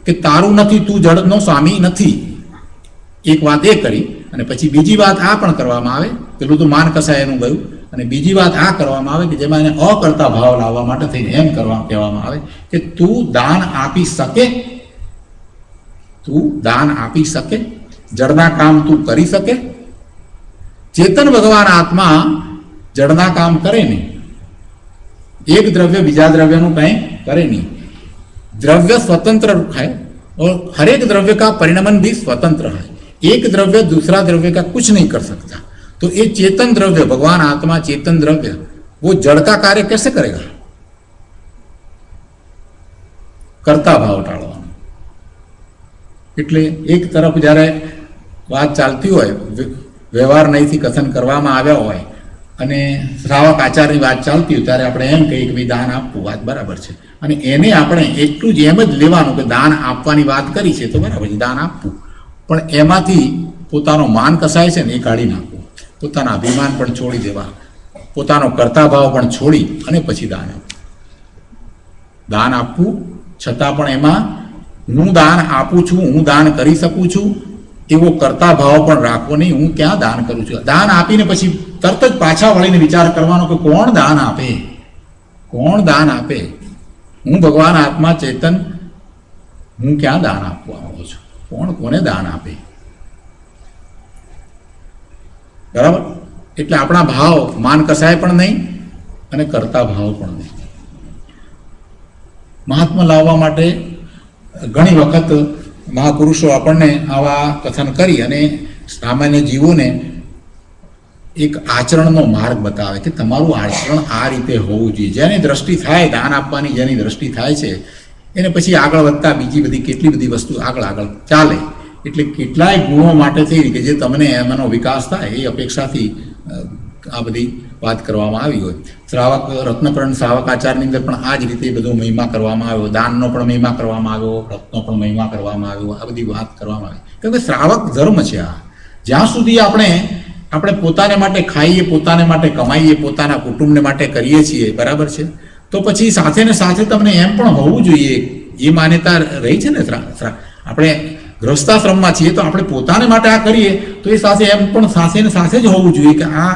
કે તારું નથી, તું જડનો સ્વામી નથી, એક વાત એ કરી. અને પછી બીજી વાત આ પણ કરવામાં આવે, પેલું તો માન કસાય એનું ગયું, અને બીજી વાત આ કરવામાં આવે કે જેમાં એને અકર્તા ભાવ લાવવા માટે થઈને એમ કહેવામાં આવે કે તું દાન આપી શકે, તું દાન આપી શકે, જડના કામ તું કરી શકે. ચેતન ભગવાન આત્મા જડના કામ કરે નહીં, एक द्रव्य बीजा द्रव्यનું કંઈ કરે નહીં. द्रव्य स्वतंत्र है और हर एक द्रव्य का परिणमन भी स्वतंत्र है. एक द्रव्य दूसरा द्रव्य का कुछ नहीं कर सकता. तो ये चेतन द्रव्य, भगवान आत्मा चेतन द्रव्य, वो जड़ का कार्य कैसे करेगा? करता भाव टाळવાનો. એટલે એક તરફ જ્યારે વાત ચાલતી હોય, વ્યવહાર નહીંથી કથન કરવામાં આવ્યા હોય અને શ્રાવક આચારની વાત ચાલતી હોય ત્યારે આપણે એમ કહીએ કે ભાઈ દાન આપવું, વાત બરાબર છે, અને એને આપણે એટલું જ એમ જ લેવાનું કે દાન આપવાની વાત કરી છે તો બરાબર છે, દાન આપવું, પણ એમાંથી પોતાનો માન કસાય છે ને એ કાઢી નાખવું, પોતાના અભિમાન પણ છોડી દેવા, પોતાનો કરતા ભાવ પણ છોડી અને પછી દાન આપવું. દાન આપવું છતાં પણ એમાં હું દાન આપું છું, હું દાન કરી શકું છું એવો કરતા ભાવ પણ રાખવો નહીં. હું ક્યાં દાન કરું છું? દાન આપીને પછી તરત જ પાછા વળીને વિચાર કરવાનો કે કોણ દાન આપે, કોણ દાન આપે? હું ભગવાન આત્મા ચેતન, હું ક્યાં દાન આપવા આવું છું? કોણ કોને દાન આપે? બરાબર? એટલે આપણા ભાવ માન કસાય પણ નહીં અને કરતા ભાવ પણ નહીં. મહાત્મા લાવવા માટે ઘણી વખત મહાપુરુષો આપણને આવા કથન કરી અને સામાન્ય જીવોને એક આચરણનો માર્ગ બતાવે કે તમારું આચરણ આ રીતે હોવું જોઈએ. જેની દ્રષ્ટિ થાય દાન આપવાની, જેની દ્રષ્ટિ થાય છે એને પછી આગળ વધતા બીજી બધી કેટલી બધી વસ્તુ આગળ આગળ ચાલે. એટલે કેટલાય ગુણો માટે થઈ કે જે તમને એમાંનો વિકાસ થાય એ અપેક્ષાથી આ બધી વાત કરવામાં આવી હોય. શ્રાવક રત્નકરણ શ્રાવક આચારની અંદર પણ આ જ રીતે બધો મહિમા કરવામાં આવ્યો, દાનનો પણ મહિમા કરવામાં આવ્યો, રત્નનો પણ મહિમા કરવામાં આવ્યો, આ બધી વાત કરવામાં આવી. કેમ કે શ્રાવક ધર્મ છે આ. જ્યાં સુધી આપણે પોતાને માટે ખાઈએ, પોતાને માટે કમાઈએ, પોતાના કુટુંબને માટે કરીએ છીએ, બરાબર છે, તો પછી સાથે ને સાથે તમને એમ પણ હોવું જોઈએ, એ માન્યતા રહી છે ને. આપણે ગૃહસ્થાશ્રમમાં છીએ તો આપણે પોતાને માટે આ કરીએ તો એ સાથે એમ પણ સાથે ને સાથે જ હોવું જોઈએ કે આ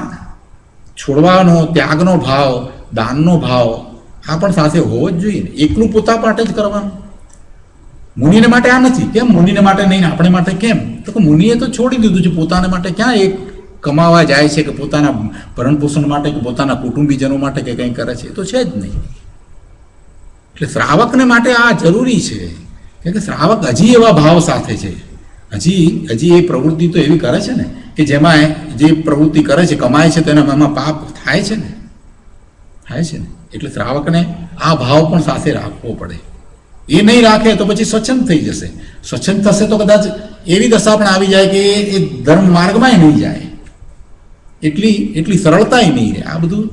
છોડવાનો, ત્યાગનો ભાવ, દાનનો ભાવ આ પણ સાથે હોવો જ જોઈએ ને. એકલું પોતા માટે જ કરવાનું. મુનિને માટે આ નથી. કેમ મુનિને માટે નહીં, આપણે માટે કેમ? તો કે મુનિએ તો છોડી દીધું છે. પોતાને માટે ક્યાં એક કમાવા જાય છે કે પોતાના ભરણ પોષણ માટે કે પોતાના કુટુંબીજનો માટે કે કંઈ કરે છે? તો છે જ નહીં. એટલે શ્રાવકને માટે આ જરૂરી છે. કેમ કે શ્રાવક હજી એવા ભાવ સાથે છે, હજી એ પ્રવૃત્તિ તો એવી કરે છે ને કે જેમાં જે પ્રવૃત્તિ કરે છે, કમાય છે, તો એમાં પાપ થાય છે ને, થાય છે ને. એટલે શ્રાવકને આ ભાવ પણ સાથે રાખવો પડે. એ નહીં રાખે તો પછી સ્વચ્છંદ થઈ જશે. સ્વચ્છંદ થશે તો કદાચ એવી દશા પણ આવી જાય કે એ ધર્મ માર્ગમાં નહીં જાય, એટલી સરળતાય નહીં રહે. આ બધું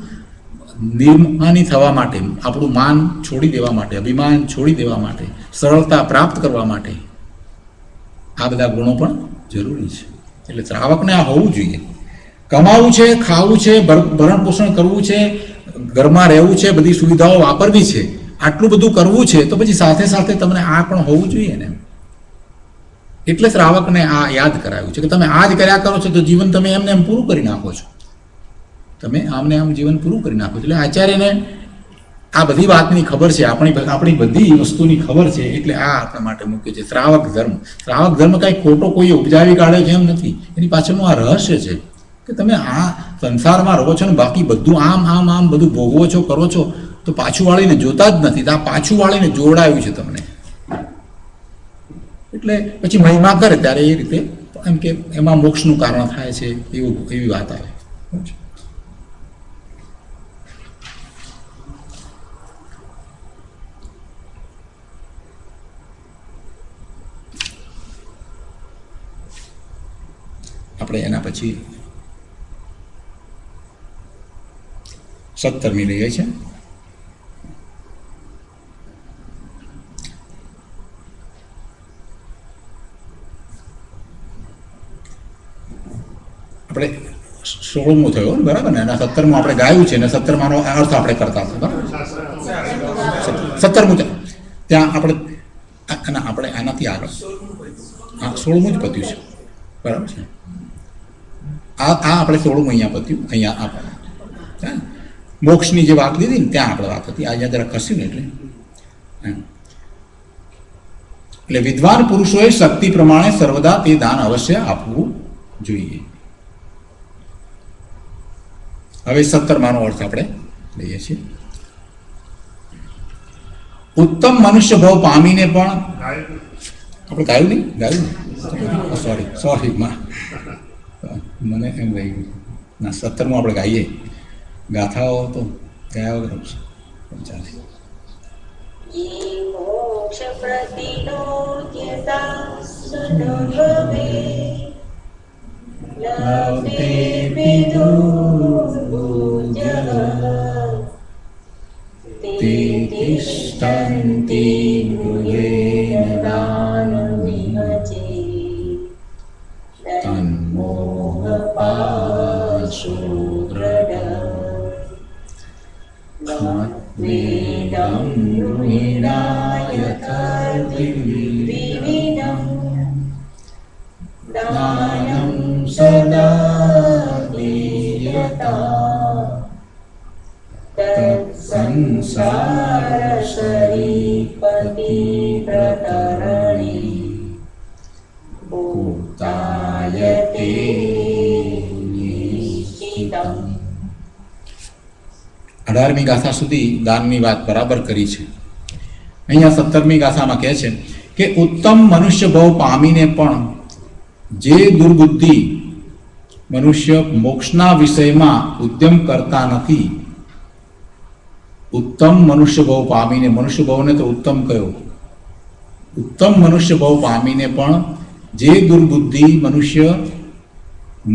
નિર્માની થવા માટે, આપણું માન છોડી દેવા માટે, અભિમાન છોડી દેવા માટે, સરળતા પ્રાપ્ત કરવા માટે આ બધા ગુણો પણ જરૂરી છે. એટલે શ્રાવકને આ હોવું જોઈએ. કમાવું છે, ખાવું છે, ભરણ પોષણ કરવું છે, ઘરમાં રહેવું છે, બધી સુવિધાઓ વાપરવી છે, આટલું બધું કરવું છે તો પછી સાથે સાથે તમને આ પણ હોવું જોઈએ ને. એટલે શ્રાવકને આ યાદ કરાવ્યું છે કે તમે આ જ કર્યા કરો છો તો જીવન તમે એમને એમ પૂરું કરી નાખો છો. તમે આમને આમ જીવન પૂરું કરી નાખો છો. એટલે આચાર્યને આ બધી વાતની ખબર છે, આપણી બધી વસ્તુની ખબર છે. એટલે આ આપણા માટે મૂક્યું છે શ્રાવક ધર્મ. શ્રાવક ધર્મ કાંઈ ખોટો કોઈ ઉપજાવી કાઢે છે એમ નથી. એની પાછળનું આ રહસ્ય છે કે તમે આ સંસારમાં રહો છો ને બાકી બધું આમ બધું ભોગવો છો, કરો છો, તો પાછું વાળીને જોતા જ નથી. આ પાછું વાળીને જોડાયું છે તમને. એટલે પછી મહિમા કરે ત્યારે એ રીતે એમ કે એમાં મોક્ષનું કારણ થાય છે એવી વાત આવે. આપણે એના પછી 17મી લઈએ છીએ. આપણે 16મું થયું ને, બરાબર ને? અને 17મું આપણે ગાયું છે ને 17માનો અર્થ આપણે કરતા હતા, બરાબર? 17મું ત્યાં આપણે આનાથી આગળ 16મું જ પત્યું છે, બરાબર છે? આ આપણે 16મું અહીંયા પત્યું. અહીંયા આપણે મોક્ષની જે વાત લીધી ને ત્યાં આપણે વાત હતી. અહીંયા જરા ખસ્યું ને એટલે વિદ્વાન પુરુષોએ શક્તિ પ્રમાણે સર્વદા તે દાન અવશ્ય આપવું જોઈએ. હવે 17માનો અર્થ આપણે લઈએ છીએ. ઉત્તમ મનુષ્ય ભાવ પામીને પણ ગાય આપણે ગાયું નહીં સોરી મને એમ રહી ગયું ના 17 આપણે ગાઈએ ગાથાઓ તો ગયા વગર ચાલે ये मोक्ष प्रतिनोद्यता सुनभवे लभते विदुर्भुजः ते तिष्ठन्ति गृहेण दानमिह चेत् तन्मोहपाशो दृढः वेदं गृहीणायथर्विविधं दानं सदा दीयता तत्संसारशरीपतिप्रतरणी भूतायते निश्चितम् 18મી ગાથા સુધી દાનની વાત બરાબર કરી છે. અહીંયા 17મી ગાથામાં કહે છે કે ઉત્તમ મનુષ્ય ભાવ પામીને પણ જે દુર્બુદ્ધિ મનુષ્ય મોક્ષના વિષયમાં ઉદ્યમ કરતા નથી. ઉત્તમ મનુષ્ય ભાવ પામીને, મનુષ્ય ભાવને તો ઉત્તમ કયો, ઉત્તમ મનુષ્ય ભાવ પામીને પણ જે દુર્બુદ્ધિ મનુષ્ય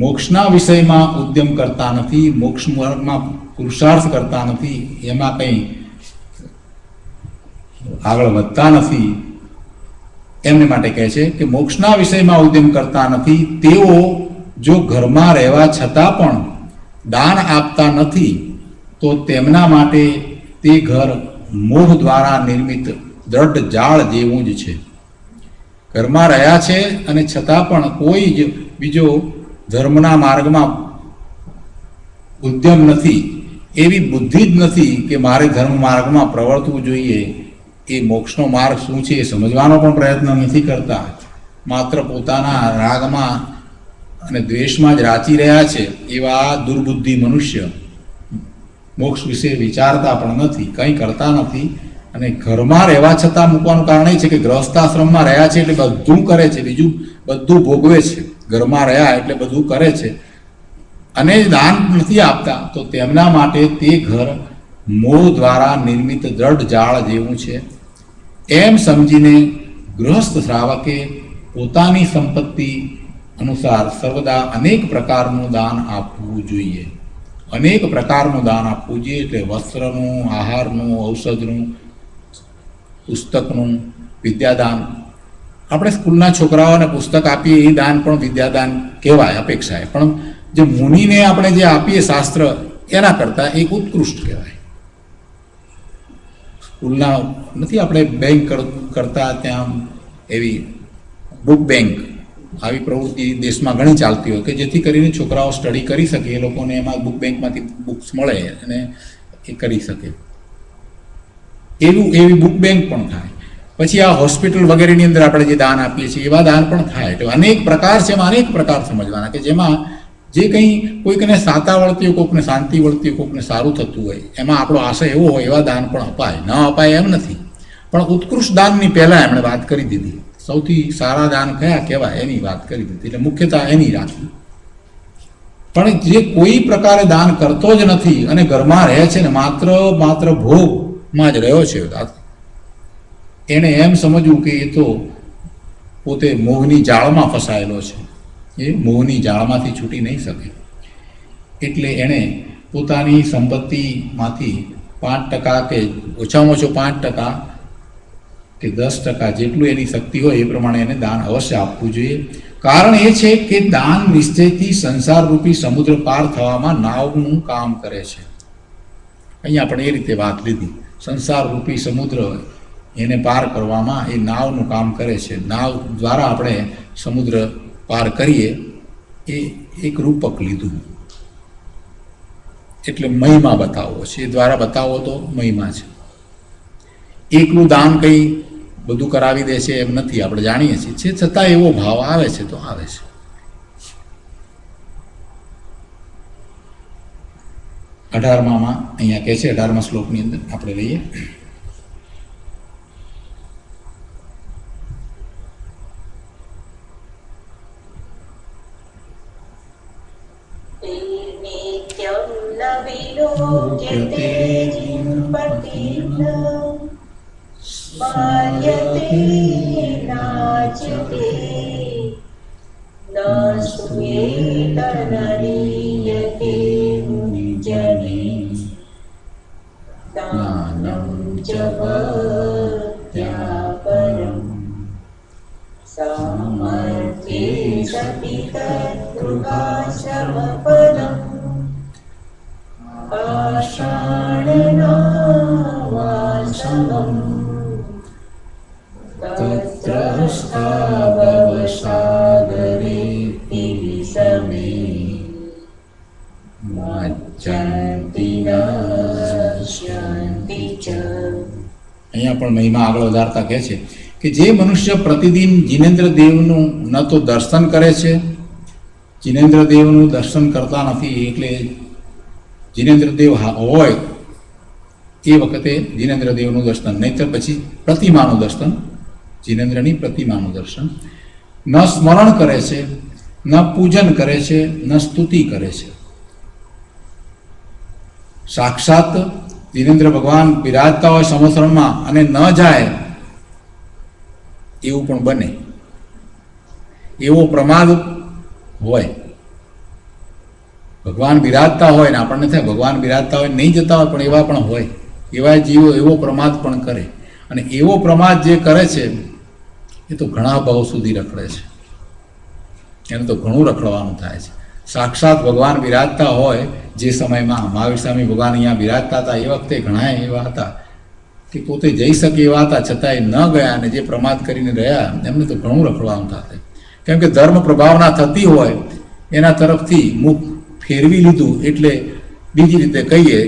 મોક્ષના વિષયમાં ઉદ્યમ કરતા નથી, મોક્ષ માર્ગમાં પુરુષાર્થ કરતા નથી, એમાં કંઈ આગળ વધતા નથી, એમને માટે કહે છે કે મોક્ષના વિષયમાં ઉદ્યમ કરતા નથી તેઓ જો ઘરમાં રહેવા છતાં પણ દાન આપતા નથી તો તેમના માટે તે ઘર મોહ દ્વારા નિર્મિત દ્રઢ જાળ જેવું જ છે. ઘરમાં રહ્યા છે અને છતાં પણ કોઈ જ બીજો ધર્મના માર્ગમાં ઉદ્યમ નથી, એવી બુદ્ધિ જ નથી કે મારે ધર્મ માર્ગમાં પ્રવર્તવું જોઈએ, એ મોક્ષનો માર્ગ શું છે એ સમજવાનો પણ પ્રયત્ન નથી કરતા, માત્ર પોતાના રાગમાં અને દ્વેષમાં જ રાચી રહ્યા છે, એવા દુર્બુદ્ધિ મનુષ્ય મોક્ષ વિશે વિચારતા પણ નથી, કંઈ કરતા નથી. અને ઘરમાં રહેવા છતાં મૂકવાનું કારણ એ છે કે ગૃહસ્થાશ્રમમાં રહ્યા છે એટલે બધું કરે છે, બીજું બધું ભોગવે છે. ઘરમાં રહ્યા એટલે બધું કરે છે અને દાન નથી આપતા તો તેમના માટે તે ઘર મોહ દ્વારા નિર્મિત દ્રઢ જાળ જેવું છે. એમ સમજીને ગૃહસ્થ શ્રાવકે પોતાની સંપત્તિ અનુસાર સર્વદા અનેક પ્રકારનું દાન આપવું જોઈએ. અનેક પ્રકારનું દાન આપવું જોઈએ એટલે વસ્ત્રનું, આહારનું, ઔષધનું, પુસ્તકનું, વિદ્યાદાન. આપણે સ્કૂલના છોકરાઓને પુસ્તક આપીએ એ દાન પણ વિદ્યાદાન કહેવાય અપેક્ષાએ, પણ જે મુનિને આપણે જે આપીએ શાસ્ત્ર એના કરતાં એક ઉત્કૃષ્ટ કહેવાય. સ્કૂલના નથી આપણે બેંક કરતા ત્યાં એવી બુક બેંક આવી પ્રવૃત્તિ દેશમાં ઘણી ચાલતી હોય કે જેથી કરીને છોકરાઓ સ્ટડી કરી શકે, એ લોકોને એમાં બુક બેંકમાંથી બુક્સ મળે અને એ કરી શકે. એવી બુક બેંક પણ થાય. પછી આ હોસ્પિટલ વગેરેની અંદર આપણે જે દાન આપીએ છીએ એવા દાન પણ થાય. એટલે અનેક પ્રકાર છે, એમાં અનેક પ્રકાર સમજવાના કે જેમાં જે કંઈ કોઈકને સાતા વળતી હોય, કોઈકને શાંતિ વળતી હોય, કોઈકને સારું થતું હોય, એમાં આપણો આશય એવો હોય એવા દાન પણ અપાય. ન અપાય એમ નથી, પણ ઉત્કૃષ્ટ દાનની પહેલાં એમણે વાત કરી દીધી. સૌથી સારા દાન કયા કહેવાય એની વાત કરી દીધી, એટલે મુખ્યતા એની રાખી. પણ જે કોઈ પ્રકારે દાન કરતો જ નથી અને ઘરમાં રહે છે ને માત્ર ભોગમાં જ રહ્યો છે, એણે એમ સમજવું કે એ તો પોતે મોહની જાળમાં ફસાયેલો છે, એ મોહની જાળમાંથી છૂટી નહીં શકે. એટલે એણે પોતાની સંપત્તિમાંથી 5% કે ઓછામાં ઓછો 5% કે 10% જેટલું એની શક્તિ હોય એ પ્રમાણે એને દાન અવશ્ય આપવું જોઈએ. કારણ એ છે કે દાન નિશ્ચયથી સંસારરૂપી સમુદ્ર પાર થવામાં નાવનું કામ કરે છે. અહીંયા આપણે એ રીતે વાત લીધી, સંસારરૂપી સમુદ્ર એને પાર કરવામાં એ નાવનું કામ કરે છે. નાવ દ્વારા આપણે સમુદ્ર પાર કરીએ એ એક રૂપક લીધું, એટલે મહિમા બતાવવો છે, એ દ્વારા બતાવો તો મહિમા છે. એકલું દાન કંઈ બધું કરાવી દે છે એમ નથી, આપણે જાણીએ છીએ, છતાં એવો ભાવ આવે છે તો આવે છે. અઢારમાં અહીંયા કહે છે, 18મા શ્લોકની અંદર આપણે લઈએ. नित्यं न विलोक्यते जिह्वतीर्न स्मार्यते नाच्यते न स्तूयेत न लीयते मुनिजने दानं च भक्त्या परम् सामर्थ्ये सति तद्गृहाश्रमपदम् पाषाणनावासवम् तत्र स्थावसागरे विसमे मज्जन्ति नश्यन्ति च। અહીંયા પણ મહિમા આગળ વધારતા કહે છે કે જે મનુષ્ય પ્રતિદિન જીનેન્દ્ર દેવનું ન તો દર્શન કરે છે, જીનેન્દ્ર દેવનું દર્શન કરતા નથી, એટલે જીનેન્દ્ર દેવ હોય એ વખતે જીનેન્દ્ર દેવનું દર્શન, નહીંતર પછી પ્રતિમાનું દર્શન, જીનેન્દ્રની પ્રતિમાનું દર્શન, ન સ્મરણ કરે છે, ન પૂજન કરે છે, ન સ્તુતિ કરે છે. સાક્ષાત જીનેન્દ્ર ભગવાન બિરાજતા હોય સમસરણમાં અને ન જાય એવું પણ બને, એવો પ્રમાદ હોય. ભગવાન બિરાજતા હોય ને આપણને થાય ભગવાન બિરાજતા હોય નહીં જતા હોય, પણ એવા પણ હોય, એવા જીવો એવો પ્રમાદ પણ કરે. અને એવો પ્રમાદ જે કરે છે એ તો ઘણા ભાવ સુધી રખડે છે, એને તો ઘણું રખડવાનું થાય છે. સાક્ષાત ભગવાન બિરાજતા હોય જે સમયમાં મહાવીર સ્વામી ભગવાન અહીંયા બિરાજતા હતા એ વખતે ઘણા એવા હતા કે પોતે જઈ શકે એવા હતા, છતાંય ન ગયા અને જે પ્રમાદ કરીને રહ્યા એમને તો ઘણું રખડવાનું થાય. કેમ કે ધર્મ પ્રભાવના થતી હોય એના તરફથી મુખ ફેરવી લીધું, એટલે બીજી રીતે કહીએ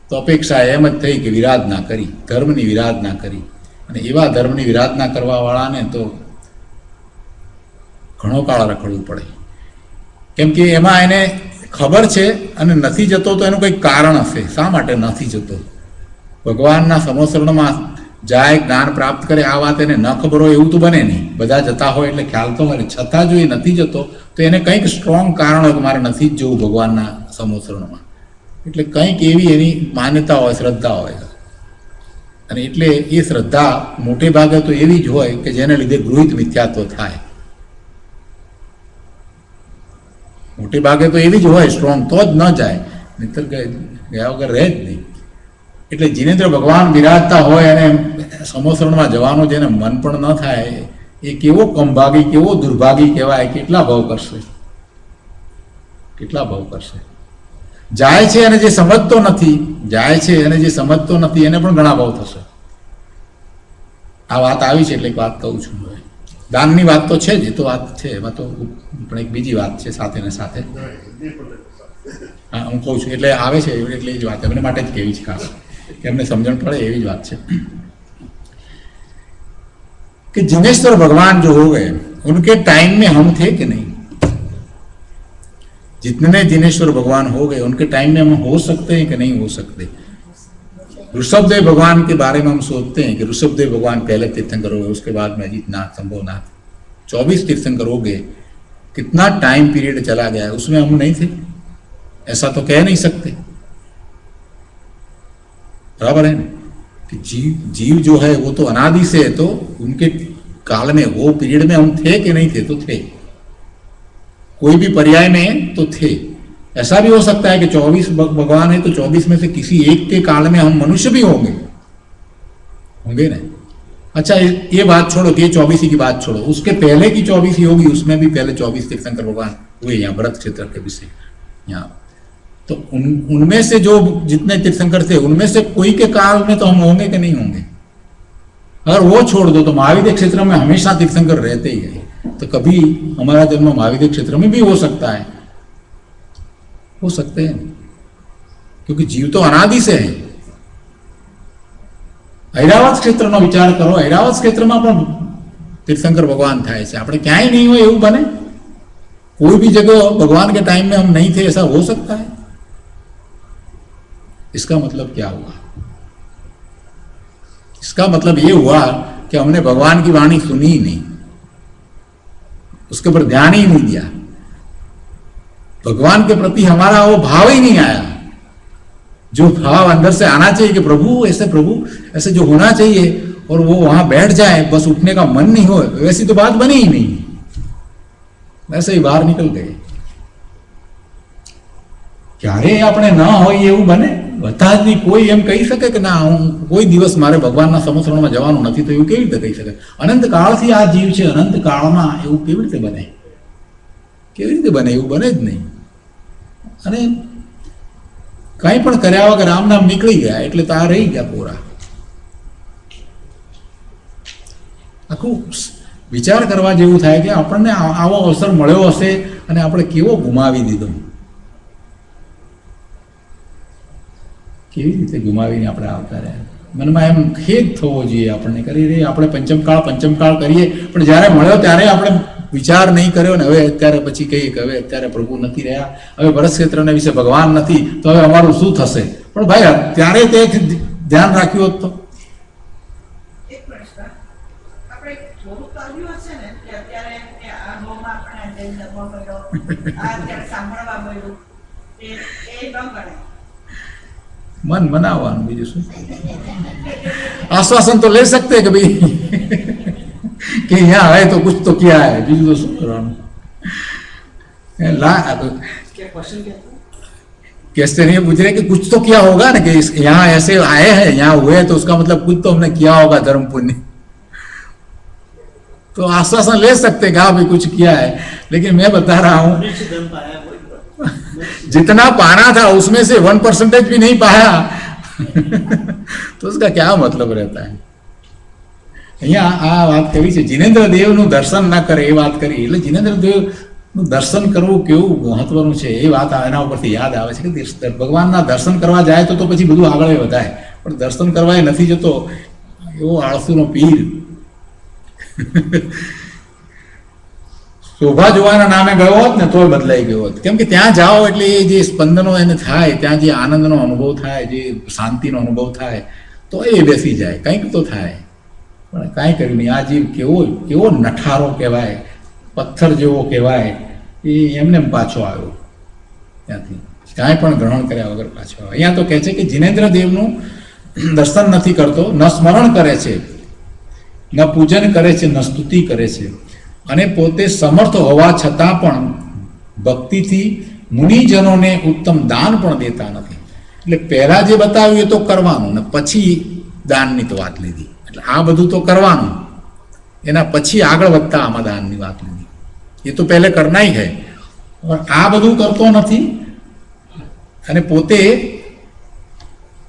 તો અપેક્ષા એમ જ થઈ કે વિરાધના કરી, ધર્મની વિરાધના કરી. અને એવા ધર્મની વિરાધના કરવાવાળાને તો ઘણો કાળ રખડવું પડે, કેમ કે એમાં એને ખબર છે અને નથી જતો તો એનું કંઈક કારણ હશે શા માટે નથી જતો. ભગવાનના સમોસરણમાં જાય, જ્ઞાન પ્રાપ્ત કરે, આ વાત એને ન ખબર હોય એવું તો બને નહીં. બધા જતા હોય એટલે ખ્યાલ તો હોય, છતાં જો એ નથી જતો તો એને કંઈક સ્ટ્રોંગ કારણ હોય કે મારે નથી જ જવું ભગવાનના સમોસરણમાં. એટલે કંઈક એવી એની માન્યતા હોય, શ્રદ્ધા હોય. અને એટલે એ શ્રદ્ધા મોટે ભાગે તો એવી જ હોય કે જેને લીધે ગૃહિત મિથ્યાત્વ થાય. મોટે ભાગે તો એવી જ હોય સ્ટ્રોંગ, તો જ ન જાય, નહીતર ગયા વગર રહે જ નહીં. એટલે જીનેન્દ્ર ભગવાન બિરાજતા હોય અને સમોસરણમાં જવાનું જેને મન પણ ન થાય એ કેવો કમભાગી, કેવો દુર્ભાગી કહેવાય. કેટલા ભાવ કરશે, કેટલા ભાવ કરશે. જાય છે અને જે સમજતો નથી, જાય છે અને જે સમજતો નથી એને પણ ઘણા ભાવ થશે. આ વાત આવી છે એટલે એક વાત કહું છું. દાનની વાત તો છે જ, એ તો વાત છે, એમાં તો પણ એક બીજી વાત છે સાથે ને સાથે. હા, હું કહું છું એટલે આવે છે એટલે એ જ વાત એમને માટે જ કહેવી છે, ખાસ કે એમને સમજણ પડે એવી જ વાત છે कि जिनेश्वर भगवान जो हो गए उनके टाइम में हम थे कि नहीं. जितने जिनेश्वर भगवान हो गए उनके टाइम में हम हो सकते हैं कि नहीं हो सकते. ऋषभदेव भगवान के बारे में हम सोचते हैं कि ऋषभदेव भगवान पहले तीर्थंकर हो गए, उसके बाद में अजीतनाथ, संभवनाथ, 24 तीर्थंकर हो गए. कितना टाइम पीरियड चला गया है, उसमें हम नहीं थे, ऐसा तो कह नहीं सकते. बराबर है ना कि जीव जो है वो तो अनादि से है, तो उनके काल में वो पीरियड में हम थे कि नहीं थे, तो थे. कोई भी पर्याय में तो थे. ऐसा भी हो सकता है कि 24 भगवान है तो 24 में से किसी एक के काल में हम मनुष्य भी होंगे ना. अच्छा, ये बात छोड़ो कि ये 24 की बात छोड़ो, उसके पहले की 24 होगी, उसमें भी पहले 24 तीर्थंकर भगवान हुए यहाँ भरत क्षेत्र के विषय यहाँ. तो उनमें से जो जितने तीर्थंकर थे उनमें से कोई के काल में तो हम होंगे कि नहीं होंगे. अगर वो छोड़ दो तो महाविद्य क्षेत्र में हमेशा तीर्थंकर रहते ही है, तो कभी हमारा जन्म महाविद्य क्षेत्र में भी हो सकता है, हो सकते हैं, क्योंकि जीव तो अनादि से है. ऐरावत क्षेत्रનો વિચાર કરો, ऐरावत क्षेत्રમાં પણ तीर्थंकर भगवान થાય છે. આપણે ક્યાંય નહીં હોય એવું બને? कोई भी जगह भगवान के टाइम में हम नहीं थे, ऐसा हो सकता है? इसका मतलब क्या हुआ? इसका मतलब ये हुआ कि हमने भगवान की वाणी सुनी ही नहीं, उसके ऊपर ध्यान ही नहीं दिया. भगवान के प्रति हमारा वो भाव ही नहीं आया। जो भाव अंदर से आना चाहिए कि प्रभु ऐसे जो होना चाहिए, और वो वहां बैठ जाए, बस उठने का मन नहीं हो, वैसी तो बात बनी ही नहीं, वैसे ही बाहर निकल गए। ક્યારે આપણે ન હોય એવું બને? બધા જ નહીં કોઈ એમ કહી શકે કે ના હું કોઈ દિવસ મારે ભગવાનના સમસ્રણમાં જવાનું નથી, તો એવું કેવી રીતે કહી શકે? અનંત કાળથી આ જીવ છે, અનંત કાળમાં એવું કેવી રીતે બને? કેવી રીતે બને? એવું બને જ નહીં. અને કંઈ પણ કર્યા વગર આમ નામ નીકળી ગયા એટલે તો આ રહી ગયા પૂરા. આખું વિચાર કરવા જેવું થાય કે આપણને આવો અવસર મળ્યો હશે અને આપણે કેવો ગુમાવી દીધો. કેવી રીતે ગુમાવીને આપણે આવતા રહ્યા. મનમાં એમ ખેદ થવો જોઈએ આપણને, કરી રહી આપણે પંચમકાળ કરીએ, પણ જ્યારે મળ્યો ત્યારે આપણે વિચાર નહીં કર્યો ને હવે અત્યારે પછી કહીએ કે હવે અત્યારે પ્રભુ નથી રહ્યા, હવે ભરત ક્ષેત્રને વિશે ભગવાન નથી, તો હવે અમારું શું થશે? પણ ભાઈ ત્યારે તે ધ્યાન રાખ્યું હોત તો. એક પ્રશ્ન આપણે થોડું કર્યું હશે ને કે અત્યારે આ ગોમાં આપણે જઈને ડબ્બો કર્યો, આ અત્યારે સાંભળવા મળ્યું, એ ન ગણાય. मन मनाવાનું, બીજું શું? आश्वासन तो ले सकते हैं कि भाई कि यहाँ है तो कुछ तो किया है, બીજું તો શું કરવાનું? कैसे नहीं पूछ रहे कि कुछ तो किया होगा ना, कि यहाँ ऐसे आए हैं, यहाँ हुए हैं, तो उसका मतलब कुछ तो हमने किया होगा धर्म पुण्य, तो आश्वासन ले सकते हैं कि हाँ भाई कुछ किया है। लेकिन मैं बता रहा हूँ जितना पाना था उसमें से 1% भी नहीं पाया तो उसका क्या मतलब रहता है? અહીંયા આ વાત કરી છે જીનેન્દ્ર દેવનું દર્શન ના કરે એ વાત કરી, એટલે જીનેન્દ્ર દેવનું દર્શન કરવું કેવું મહત્વનું છે એ વાત એના ઉપરથી યાદ આવે છે કે ભગવાનના દર્શન કરવા જાય તો પછી બધું આગળ વધાય, પણ દર્શન કરવા નથી જતો એવો આળસુનો પીર. શોભા જોવાના નામે ગયો હોત ને તોય બદલાઈ ગયો હોત, કેમ કે ત્યાં જાઓ એટલે એ જે સ્પંદનો એને થાય, ત્યાં જે આનંદનો અનુભવ થાય, જે શાંતિનો અનુભવ થાય, તો એ બેસી જાય, કંઈક તો થાય. પણ કાંઈ કર્યું નહીં. આ જીવ કેવો નઠારો કહેવાય, પથ્થર જેવો કહેવાય, એ એમને પાછો આવ્યો ત્યાંથી, કાંઈ પણ ગ્રહણ કર્યા વગર પાછો આવ્યો. અહીંયા તો કહે છે કે જીનેન્દ્ર દેવનું દર્શન નથી કરતો, ન સ્મરણ કરે છે, ન પૂજન કરે છે, ન સ્તુતિ કરે છે, અને પોતે સમર્થ હોવા છતાં પણ ભક્તિથી મુનિજનોને ઉત્તમ દાન પણ દેતા નથી. એટલે પહેલા જે બતાવ્યું એ તો કરવાનું ને પછી દાનની તો વાત લીધી, એટલે આ બધું તો કરવાનું, એના પછી આગળ વધતા આમાં દાનની વાત લીધી. એ તો પહેલે કરના હી હૈ, આ બધું કરતો નથી અને પોતે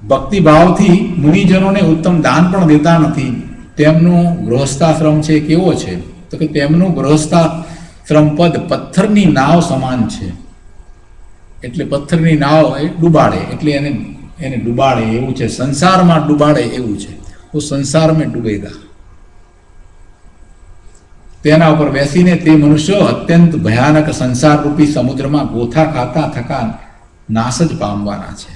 ભક્તિભાવથી મુનિજનોને ઉત્તમ દાન પણ દેતા નથી. તેમનું ગૃહસ્થાશ્રમ છે કેવો છે? તો કે તેમનું ગૃહસ્થાશ્રમ પદ પથ્થરની નાવ સમાન છે. એટલે પથ્થરની નાવ એ ડૂબાડે, એટલે એને ડૂબાડે એવું છે, સંસારમાં ડૂબાડે એવું છે. वो संसार में डूबेगा. તેના ઉપર બેસીને તે મનુષ્યો અત્યંત ભયાનક સંસાર રૂપી સમુદ્રમાં ગોથા ખાતા થકા નાશ જ પામવાના છે.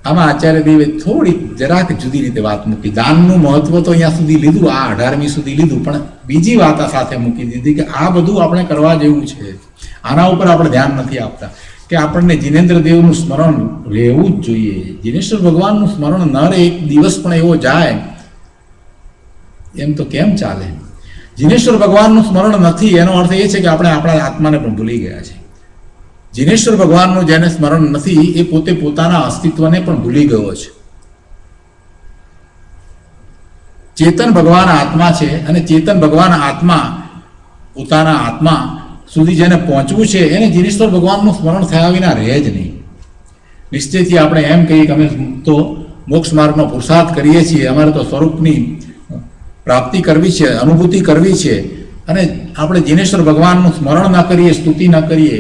આમાં આચાર્ય દેવે થોડી જરાક જુદી રીતે વાત મૂકી. દાનનું મહત્વ તો અહીંયા સુધી લીધું, આ 18મી સુધી લીધું, પણ બીજી વાત સાથે મૂકી દીધી કે આ બધું આપણે કરવા જેવું છે, આના ઉપર આપણે ધ્યાન નથી આપતા. કે આપણને જીનેન્દ્ર દેવનું સ્મરણ રહેવું જ જોઈએ. જીનેશ્વર ભગવાનનું સ્મરણ ન રહે, એક દિવસ પણ એવો જાય એમ તો કેમ ચાલે? જીનેશ્વર ભગવાનનું સ્મરણ નથી એનો અર્થ એ છે કે આપણે આપણા આત્માને પણ ભૂલી ગયા છે. જીનેશ્વર ભગવાનનું જેને સ્મરણ નથી એ પોતે પોતાના અસ્તિત્વને પણ ભૂલી ગયો છે. ચેતન ભગવાન આત્મા છે અને ચેતન ભગવાન આત્મા પોતાના આત્મા સુધી જેને પહોંચવું છે એને જીનેશ્વર ભગવાનનું સ્મરણ થયા વિના રહે જ નહીં. નિશ્ચયથી આપણે એમ કહીએ કે અમે તો મોક્ષ માર્ગનો પુરુષાર્થ કરીએ છીએ, અમારે તો સ્વરૂપની પ્રાપ્તિ કરવી છે, અનુભૂતિ કરવી છે, અને આપણે જીનેશ્વર ભગવાનનું સ્મરણ ન કરીએ, સ્તુતિ ન કરીએ,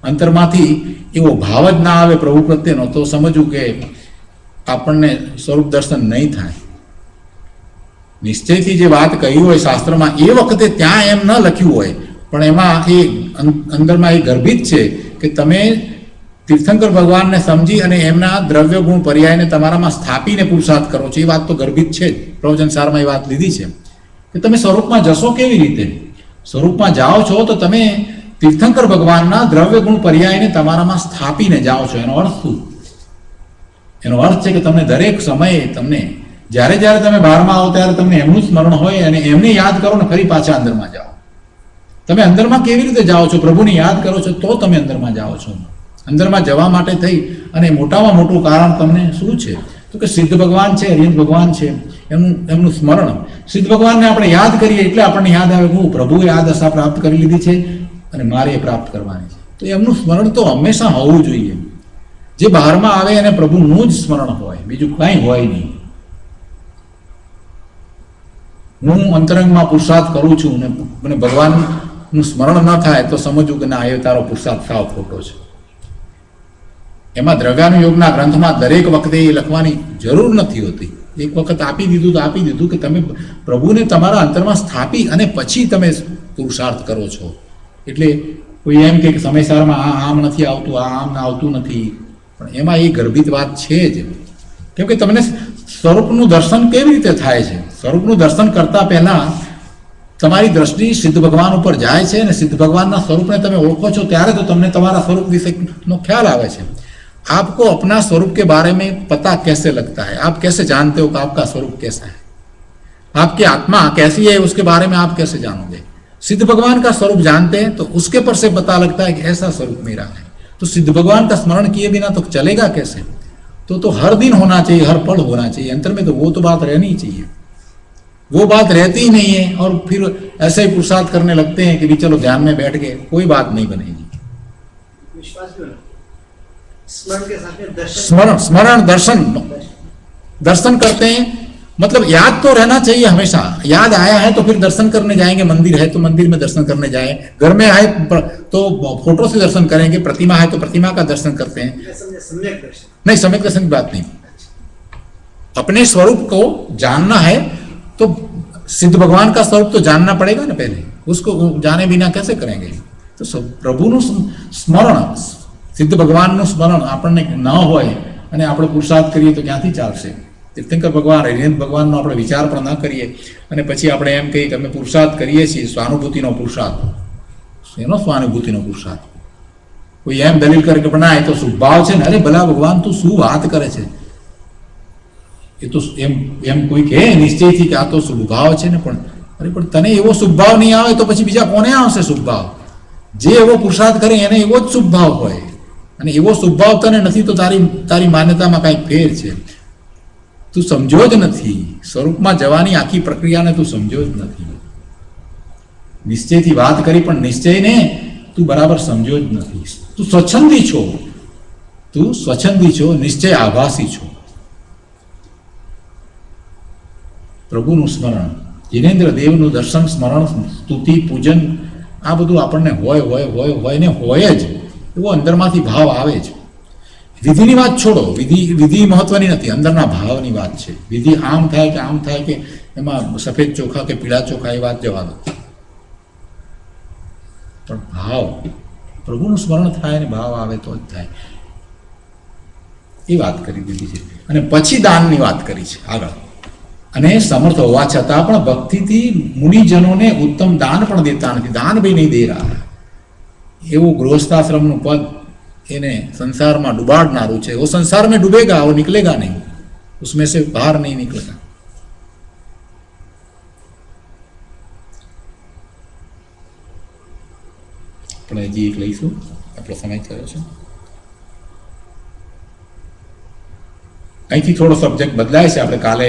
અંતરમાંથી એવો ભાવ જ ના આવે પ્રભુ પ્રત્યેનો, તો સમજવું કે આપણને સ્વરૂપ દર્શન નહીં થાય. નિશ્ચયથી જે વાત કહી હોય શાસ્ત્રમાં એ વખતે ત્યાં એમ ન લખ્યું હોય, પણ એમાં એ અંદરમાં એ ગર્ભિત છે કે તમે તીર્થંકર ભગવાનને સમજી અને એમના દ્રવ્ય ગુણ પર્યાયને તમારામાં સ્થાપીને પુરુષાર્થ કરો છો. એ વાત તો ગર્ભિત છે જ, પ્રવચન સારમાં એ વાત લીધી છે કે તમે સ્વરૂપમાં જશો કેવી રીતે? સ્વરૂપમાં જાઓ છો તો તમે તીર્થંકર ભગવાનના દ્રવ્ય ગુણ પર્યાયને તમારામાં સ્થાપીને જાઓ છો. એનો અર્થ શું? એનો અર્થ છે કે તમને દરેક સમયે તમને જ્યારે જ્યારે તમે બહારમાં આવો ત્યારે તમને એમનું સ્મરણ હોય અને એમને યાદ કરો ને ફરી પાછા અંદરમાં જાઓ. તમે અંદરમાં કેવી રીતે જાઓ છો? પ્રભુને યાદ કરો છો તો તમે અંદરમાં જાઓ છો. અંદરમાં જવા માટે થઈ અને મોટામાં મોટું કારણ તમને શું છે? તો કે સિદ્ધ ભગવાન છે, હરિહંત ભગવાન છે, એમનું સ્મરણ. સિદ્ધ ભગવાનને આપણે યાદ કરીએ એટલે આપણને યાદ આવે હું પ્રભુએ આ દશા પ્રાપ્ત કરી લીધી છે અને મારે એ પ્રાપ્ત કરવાની છે. તો એમનું સ્મરણ તો હંમેશા હોવું જોઈએ. જે બહારમાં આવે એને પ્રભુનું જ સ્મરણ હોય, બીજું કાંઈ હોય નહીં. હું અંતરંગમાં પુરુષાર્થ કરું છું ને મને ભગવાનનું સ્મરણ ન થાય તો સમજવું કે ના, એ તારો પુરુષાર્થ સાવ ખોટો છે. એમાં દ્રવ્યાનુયોગના ગ્રંથમાં દરેક વખતે એ લખવાની જરૂર નથી હોતી. એક વખત આપી દીધું તો આપી દીધું કે તમે પ્રભુને તમારા અંતરમાં સ્થાપી અને પછી તમે પુરુષાર્થ કરો છો. એટલે કોઈ એમ કે સમયસારમાં આ આમ નથી આવતું, આ આમ આવતું નથી, પણ એમાં એ ગર્ભિત વાત છે જ. કેમ કે તમને સ્વરૂપનું દર્શન કેવી રીતે થાય છે? સ્વરૂપનું દર્શન કરતા પહેલા તમારી દ્રષ્ટિ સિદ્ધ ભગવાન ઉપર જાય છે અને સિદ્ધ ભગવાનના સ્વરૂપને તમે ઓળખો છો ત્યારે તો તમને તમારા સ્વરૂપ વિશેનો ખ્યાલ આવે છે. आपको अपना स्वरूप के बारे में पता कैसे लगता है? आप कैसे जानते हो कि आपका स्वरूप कैसा है? आपकी आत्मा कैसी है उसके बारे में आप कैसे जानोगे? सिद्ध भगवान का स्वरूप जानते हैं तो उसके पर से पता लगता है कि ऐसा स्वरूप मेरा है. तो सिद्ध भगवान का स्मरण किए बिना तो चलेगा कैसे? तो हर दिन होना चाहिए, हर पल होना चाहिए. अंतर में तो वो तो बात रहनी चाहिए. वो बात रहती ही नहीं है और फिर ऐसे ही पुरुषार्थ करने लगते हैं कि भी चलो ध्यान में बैठ गए, कोई बात नहीं बनेगी. विश्वास भी होना. स्मरण के साथ में दर्शन, स्मरण दर्शन दर्शन करते हैं. मतलब याद तो रहना चाहिए हमेशा. याद आया है तो फिर दर्शन करने जाएंगे. मंदिर है तो मंदिर में दर्शन करने जाए, घर में आए तो फोटो से दर्शन करेंगे, प्रतिमा है तो प्रतिमा का दर्शन करते हैं. सम्यक दर्शन नहीं, सम्यक दर्शन की बात नहीं. अपने स्वरूप को जानना है तो सिद्ध भगवान का स्वरूप तो जानना पड़ेगा ना पहले. उसको जाने बिना कैसे करेंगे? तो प्रभुનું સ્મરણ, સિદ્ધ ભગવાનનું સ્મરણ આપણને ન હોય અને આપણે પુરુષાર્થ કરીએ તો ક્યાંથી ચાલશે? તીર્થંકર ભગવાન, હરિહંત ભગવાનનો આપણે વિચાર પણ ન કરીએ અને પછી આપણે એમ કહીએ કે અમે પુરુષાર્થ કરીએ છીએ, સ્વાનુભૂતિનો પુરુષાર્થ. એનો સ્વાનુભૂતિનો પુરુષાર્થ? કોઈ એમ દલીલ કરે કે પણ ના, એ તો શુભભાવ છે ને. અરે ભલા ભગવાન, તું શું વાત કરે છે? એ તો એમ કોઈ કહે નિશ્ચયથી કે આ તો શુભભાવ છે ને, પણ અરે પણ તને એવો શુભભાવ નહીં આવે તો પછી બીજા કોને આવશે શુભભાવ? જે એવો પુરુષાર્થ કરે એને એવો જ શુભભાવ હોય. અને એવો શુભભાવ તને નથી તો તારી માન્યતામાં કાંઈક ફેર છે. તું સમજો જ નથી. સ્વરૂપમાં જવાની આખી પ્રક્રિયાને તું સમજો જ નથી. નિશ્ચયથી વાત કરી પણ નિશ્ચયને તું બરાબર સમજો જ નથી. તું સ્વચ્છંદી છો, નિશ્ચય આભાસી છો. પ્રભુનું સ્મરણ, જિનેન્દ્ર દેવનું દર્શન, સ્મરણ, સ્તુતિ, પૂજન, આ બધું આપણને હોય ને હોય જ. એવો અંદરમાંથી ભાવ આવે જ. વિધિની વાત છોડો. વિધિ મહત્વની નથી, અંદરના ભાવની વાત છે. વિધિ આમ થાય કે આમ થાય કે એમાં સફેદ ચોખા કે પીળા ચોખા એ વાત જવા દો. પણ ભાવ, પ્રભુનું સ્મરણ થાય ને ભાવ આવે તો જ થાય. એ વાત કરી દીધી છે. અને પછી દાનની વાત કરી છે આગળ. અને સમર્થ હોવા છતાં પણ ભક્તિથી મુનિજનોને ઉત્તમ દાન પણ દેતા નથી. દાન भी नहीं दे रहा. એવું ગૃહસ્થાશ્રમનું પદ એને સંસારમાં ડુબાડનારું છે. वो संसार में डूबेगा, वो निकलेगा नहीं, उसमें से बाहर नहीं निकलेगा. આપણે હજી એક લઈશું. આપણો સમય થયો છે. અહીંથી થોડો સબ્જેક્ટ બદલાય છે. આપણે કાલે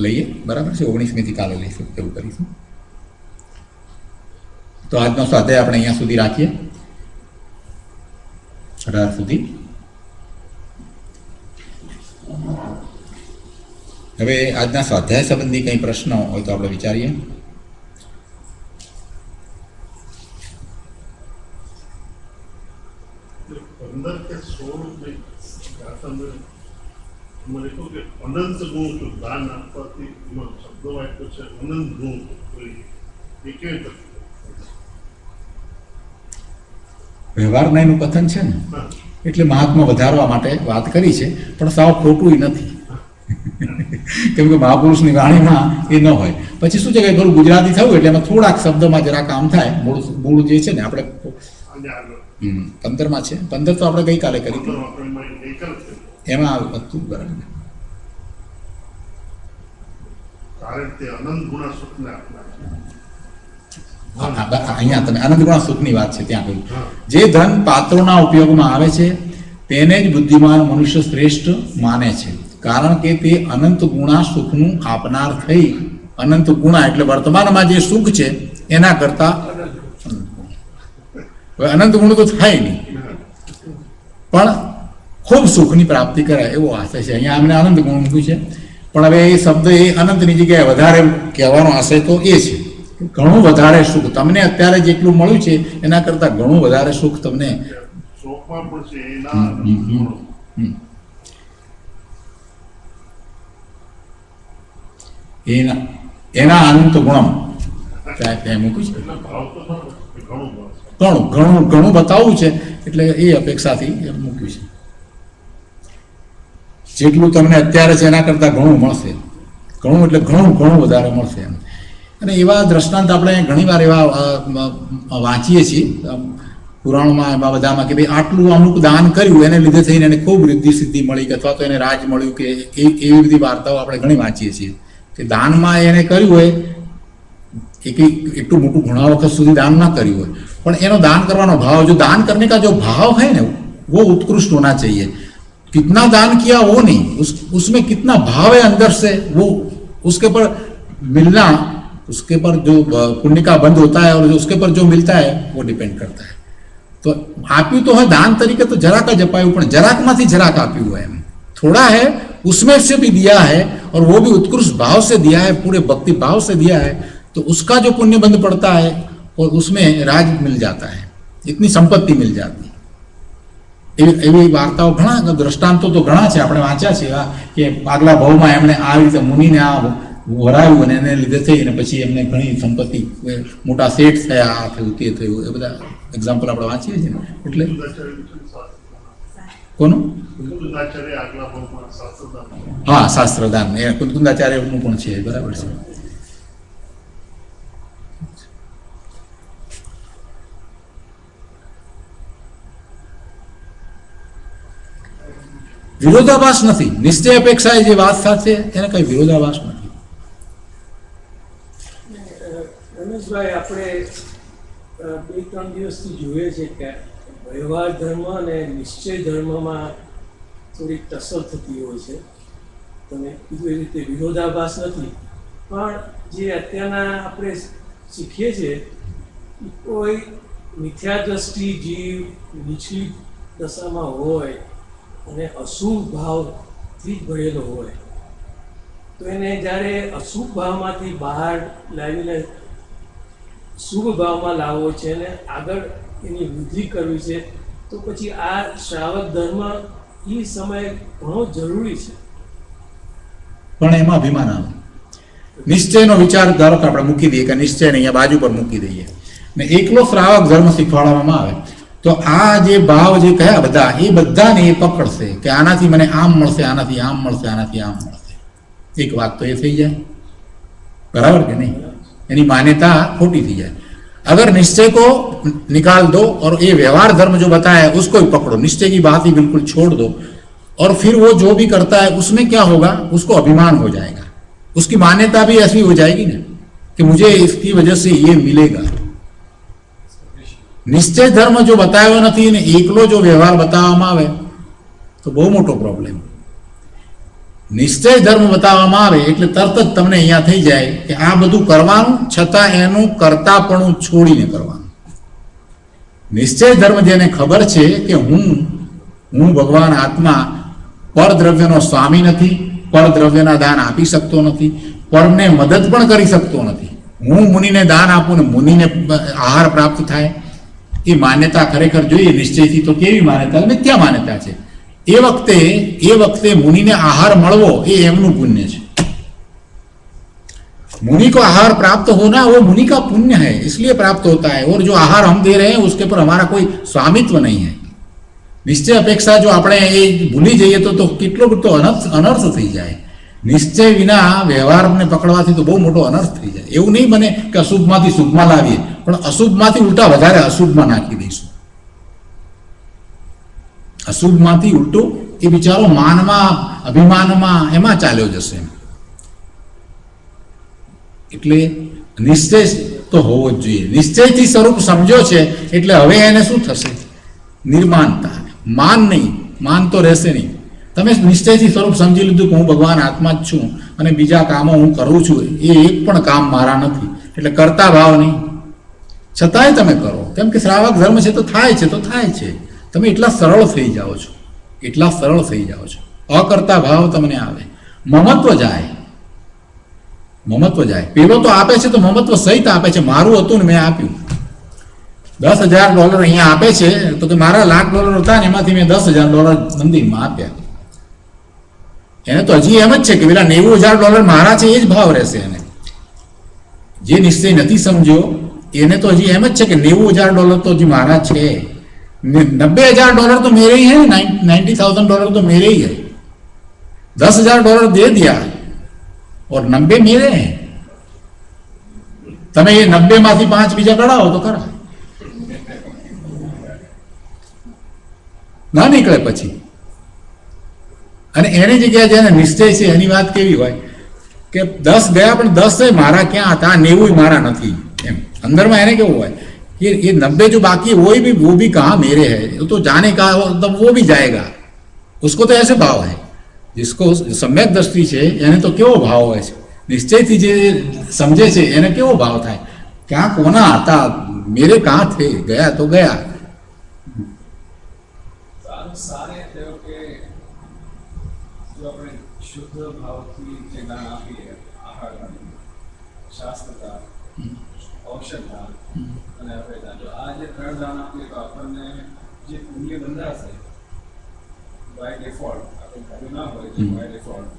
લઈએ, બરાબર છે? 19મીથી કાલે લઈશું, એવું કરીશું. તો આજનો સ્વાધ્યાય આપણે અહીંયા સુધી રાખીએ, 18 સુધી. હવે આજના સ્વાધ્યાય સંબંધી કંઈ પ્રશ્નો હોય તો આપણે વિચારીએ. અંદર કે સોળ મને કહું કે અનંત ગુણ છું, દાન આપવાથી એમાં શબ્દો વાક્યો છે અનંત ગુણ. એ કેવી રીતે? વ્યવહારનાયનું કથન છે ને, એટલે મહાત્મા વધારવા માટે વાત કરી છે, પણ સાવ ખોટું નથી. કેમ કે મહાપુરુષની વાણીમાં એ ન હોય. પછી શું છે કે થોડું ગુજરાતી થયું એટલે એમાં થોડાક શબ્દમાં જરા કામ થાય. મૂળ જે છે ને આપણે આજે આગળ 15માં છે. 15 તો આપણે ગઈકાલે કરી હતી. આપણે ગઈકાલે થયું. એમાં હતું બરાબર. કારણ તે અનંત ગુણા સુખને આપનાર છે. અહીંયા તમે આનંદ ગુણા સુખની વાત છે ત્યાં કહ્યું. હા. જે ધન પાત્રોના ઉપયોગમાં આવે છે તેને જ બુદ્ધિમાન મનુષ્ય શ્રેષ્ઠ માને છે, કારણ કે તે અનંત ગુણા સુખનું આપનાર થઈ. અનંત ગુણા એટલે વર્તમાનમાં જે સુખ છે એના કરતા હવે અનંત ગુણ તો થાય નહીં, પણ ખૂબ સુખની પ્રાપ્તિ કરાય એવો આશય છે. અહીંયા અમને આનંદ ગુણ મૂક્યું છે, પણ હવે એ શબ્દ એ અનંતની જગ્યાએ વધારે કહેવાનો આશય તો એ છે. ઘણું વધારે સુખ તમને અત્યારે જેટલું મળ્યું છે એના કરતાં ઘણું વધારે સુખ તમને શોકમાં પણ છે એના ગુણો. એના અનંત ગુણમ ત્યાં મૂક્યું છે. એટલે ભાવ તો ખરો કે ઘણું ભાવ છે. ઘણું ઘણું ઘણું બતાવવું છે એટલે એ અપેક્ષાથી મૂક્યું છે. જેટલું તમને અત્યારે છે એના કરતાં ઘણું મળશે. ઘણું એટલે ઘણું ઘણું વધારે મળશે એમ. અને એવા દ્રષ્ટાંત આપણે ઘણીવાર એવા વાંચીએ છીએ પુરાણોમાં, એમાં બધામાં કે ભાઈ આટલું અમુક દાન કર્યું એને લીધે થઈને એને ખૂબ રિદ્ધિ સિદ્ધિ મળી કે અથવા તો એને રાજ મળ્યું કે એવી બધી વાર્તાઓ આપણે ઘણી વાંચીએ છીએ કે દાનમાં એને કર્યું હોય એ કંઈ એટલું મોટું ઘણા વખત સુધી દાન ના કર્યું હોય, પણ એનો દાન કરવાનો ભાવ, जो दान करने का जो भाव है ना वो उत्कृष्ट होना चाहिए. कितना दान किया वो नहीं, उसमें कितना भाव है अंदर से, वो उसके पर मिलना, उसके पर जो पुण्य का बंध होता है और जो उसके पर जो मिलता है वो डिपेंड करता है. तो આપ્યું તો હોય દાન તરીકે તો જરાક જ અપાયું, પણ જરાકમાંથી જરાક આપ્યું હોય એમ. थोड़ा है उसमें से भी दिया है और वो भी उत्कृष्ट भाव से दिया है, पूरे भक्ति भाव से दिया है, तो उसका जो पुण्य बंध पड़ता है और उसमें राज मिल जाता है, इतनी संपत्ति मिल जाती है. એવી વાર્તાઓ ઘણા દ્રષ્ટાંતો તો ઘણા છે, આપણે વાંચ્યા છે કે આગલા ભાવમાં એમણે આ રીતે મુનિને આ વરાયું અને એને લીધે થઈ અને પછી એમને ઘણી સંપત્તિ, મોટા શેઠ થયા, આ થયું તે થયું, એ બધા એક્ઝામ્પલ આપણે વાંચીએ છીએ ને. એટલે કોનું? કુંદુદાચાર્ય આગલા ભાવમાં શાસ્ત્રદાન. હા, શાસ્ત્રદાન એ કુંદુદાચાર્યનું પણ છે, બરાબર છે. વિરોધાભાસ નથી. નિશ્ચય અપેક્ષાએ જે વાત સાથે એને કઈ વિરોધાભાસ નથી. રમેશભાઈ, આપણે 2-3 દિવસથી જોઈએ છે કે વ્યવહાર ધર્મ અને નિશ્ચય ધર્મમાં થોડીક ટસર થતી હોય છે. તમે કીધું એ રીતે વિરોધાભાસ નથી, પણ જે અત્યારના આપણે શીખીએ છીએ એ કોઈ મિથ્યા દ્રષ્ટિ જીવ નીચલી દશામાં હોય અને અશુભ ભાવથી જ ભરેલો હોય, તો એને જ્યારે અશુભ ભાવમાંથી બહાર લાવીને શુભ ભાવમાં લાવવો છે અને આગળ એની વૃદ્ધિ કરવી છે, તો પછી આ શ્રાવક ધર્મ એ સમય ઘણો જરૂરી છે. પણ એમાં અભિમાન આવે. નિશ્ચયનો વિચાર ધારો કે આપણે મૂકી દઈએ કે નિશ્ચયને અહીંયા બાજુ પર મૂકી દઈએ ને એકલો શ્રાવક ધર્મ શીખવાડવામાં આવે, તો આ જે ભાવ જે કયા બધા એ બધાને એ પકડશે કે આનાથી મને આમ મળશે, આનાથી આમ મળશે, આનાથી આમ મળશે. એક વાત તો એ થઈ જાય, बराबर कि नहीं? यानी मान्यता खोटी थी जाए. अगर निश्चय को निकाल दो और ये व्यवहार धर्म जो बताया है उसको ही पकड़ो, निश्चय की बात ही बिल्कुल छोड़ दो, और फिर वो जो भी करता है उसमें क्या होगा, उसको अभिमान हो जाएगा, उसकी मान्यता भी ऐसी हो जाएगी ना कि मुझे इसकी वजह से ये मिलेगा. निश्चय धर्म जो बतायो नहीं ने एकलो जो व्यवहार बताववामां आवे तो बहु मोटो प्रॉब्लम. निश्चय धर्म बताववामां आवे એટલે તરત જ તમને અહીંયા થઈ જાય કે આ બધું કરવાનું છતાં એનું કરતાપણું છોડીને કરવાનું. નિશ્ચય ધર્મ જેને ખબર છે કે હું ભગવાન આત્મા પરદ્રવ્યનો સ્વામી નથી, પરદ્રવ્યના દાન આપી શકતો નથી, પરને મદદ પણ કરી શકતો નથી, હું મુનિને દાન આપું ને મુનિને આહાર પ્રાપ્ત થાય, એ માન્યતા ખરેખર જોઈએ નિશ્ચયથી તો કેવી માન્યતા, મિથ્યા માન્યતા છે. એ વખતે मुनि आहार मळवो ये एमनु पुण्य है. मुनि को आहार प्राप्त होना वो मुनि का पुण्य है, इसलिए प्राप्त होता है. और जो आहार हम दे रहे हैं उसके पर हमारा कोई स्वामित्व नहीं है. निश्चय अपेक्षा जो आपणे भूली जाइए तो कितलो तो अनर्थ थी जाए. નિશ્ચય વિના વ્યવહારને પકડવાથી તો બહુ મોટો અનર્થ થઈ જાય. એવું નહીં બને કે અશુભમાંથી શુભમાં લાવીએ, પણ અશુભમાંથી ઉલટા વધારે અશુભમાં નાખી દઈશું. અશુભમાંથી ઉલટું એ બિચારો માનમાં, અભિમાનમાં એમાં ચાલ્યો જશે. એટલે નિશ્ચય તો હોવો જ જોઈએ. નિશ્ચયથી સ્વરૂપ સમજ્યો છે એટલે હવે એને શું થશે? નિર્માનતા. માન નહીં, માન તો રહેશે નહીં. તમે નિશ્ચયથી સ્વરૂપ સમજી લીધું કે હું ભગવાન આત્મા જ છું અને બીજા કામો હું કરું છું, એ એક પણ કામ મારા નથી, એટલે કરતા ભાવ નહીં. છતાંય તમે કરો, કેમ કે શ્રાવક ધર્મ છે તો થાય છે, તો થાય છે. તમે એટલા સરળ થઈ જાઓ છો, એટલા સરળ થઈ જાઓ છો. અકર્તા ભાવ તમને આવે, મમત્વ જાય, મમત્વ જાય. પેલો તો આપે છે તો મમત્વ સહિત આપે છે. મારું હતું ને મેં આપ્યું. $10,000 અહીંયા આપે છે તો કે મારા $1,00,000 હતા ને એમાંથી મેં $10,000 મંદિરમાં આપ્યા. એને તો હજી એમ જ છે કે પેલા $90,000 મારા છે, એ જ ભાવ રહેશે. એને જે નિશ્ચય નથી સમજ્યો એને તો હજી એમ જ છે કે $90,000 તો હજી મારા છે, $90,000 तो मेरे ही है, $90,000 तो मेरे ही है. $10,000 दे दिया और 90 मेरे हैं. તમે એ 90 માંથી 5 બીજા કઢાવો તો ખરા ના નીકળે પછી. અને એની જગ્યાએ જેને નિશ્ચય છે એની વાત કેવી હોય કે 10 ગયા પણ 10 મારા ક્યાં હતા, 90 મારા નથી. એમ અંદરમાં એને કેવું હોય ये 90 जो बाकी है वो भी कहाँ मेरे है, तो जाने का तब वो भी जाएगा. उसको तो ऐसे भाव है. जिसको सम्यक दृष्टि છે એને તો કેવો ભાવ હોય છે, નિશ્ચયથી જે સમજે છે એને કેવો ભાવ થાય, ક્યાં કોના હતા, મેરે કहाँ थे, ગયા તો ગયા. સારે થયો કે જો આપણે શુદ્ધ ભાવથી જે જ્ઞાન આપીએ, આહાર શાસ્ત્રતા, ઔષધતા અને અભેદાન, જો આ જે 3 દાન આપીએ તો આપણને જે પુણ્ય બંધાશે બાય ડિફોલ્ટ, આપણે કર્યું ના હોય તો બાય ડિફોલ્ટ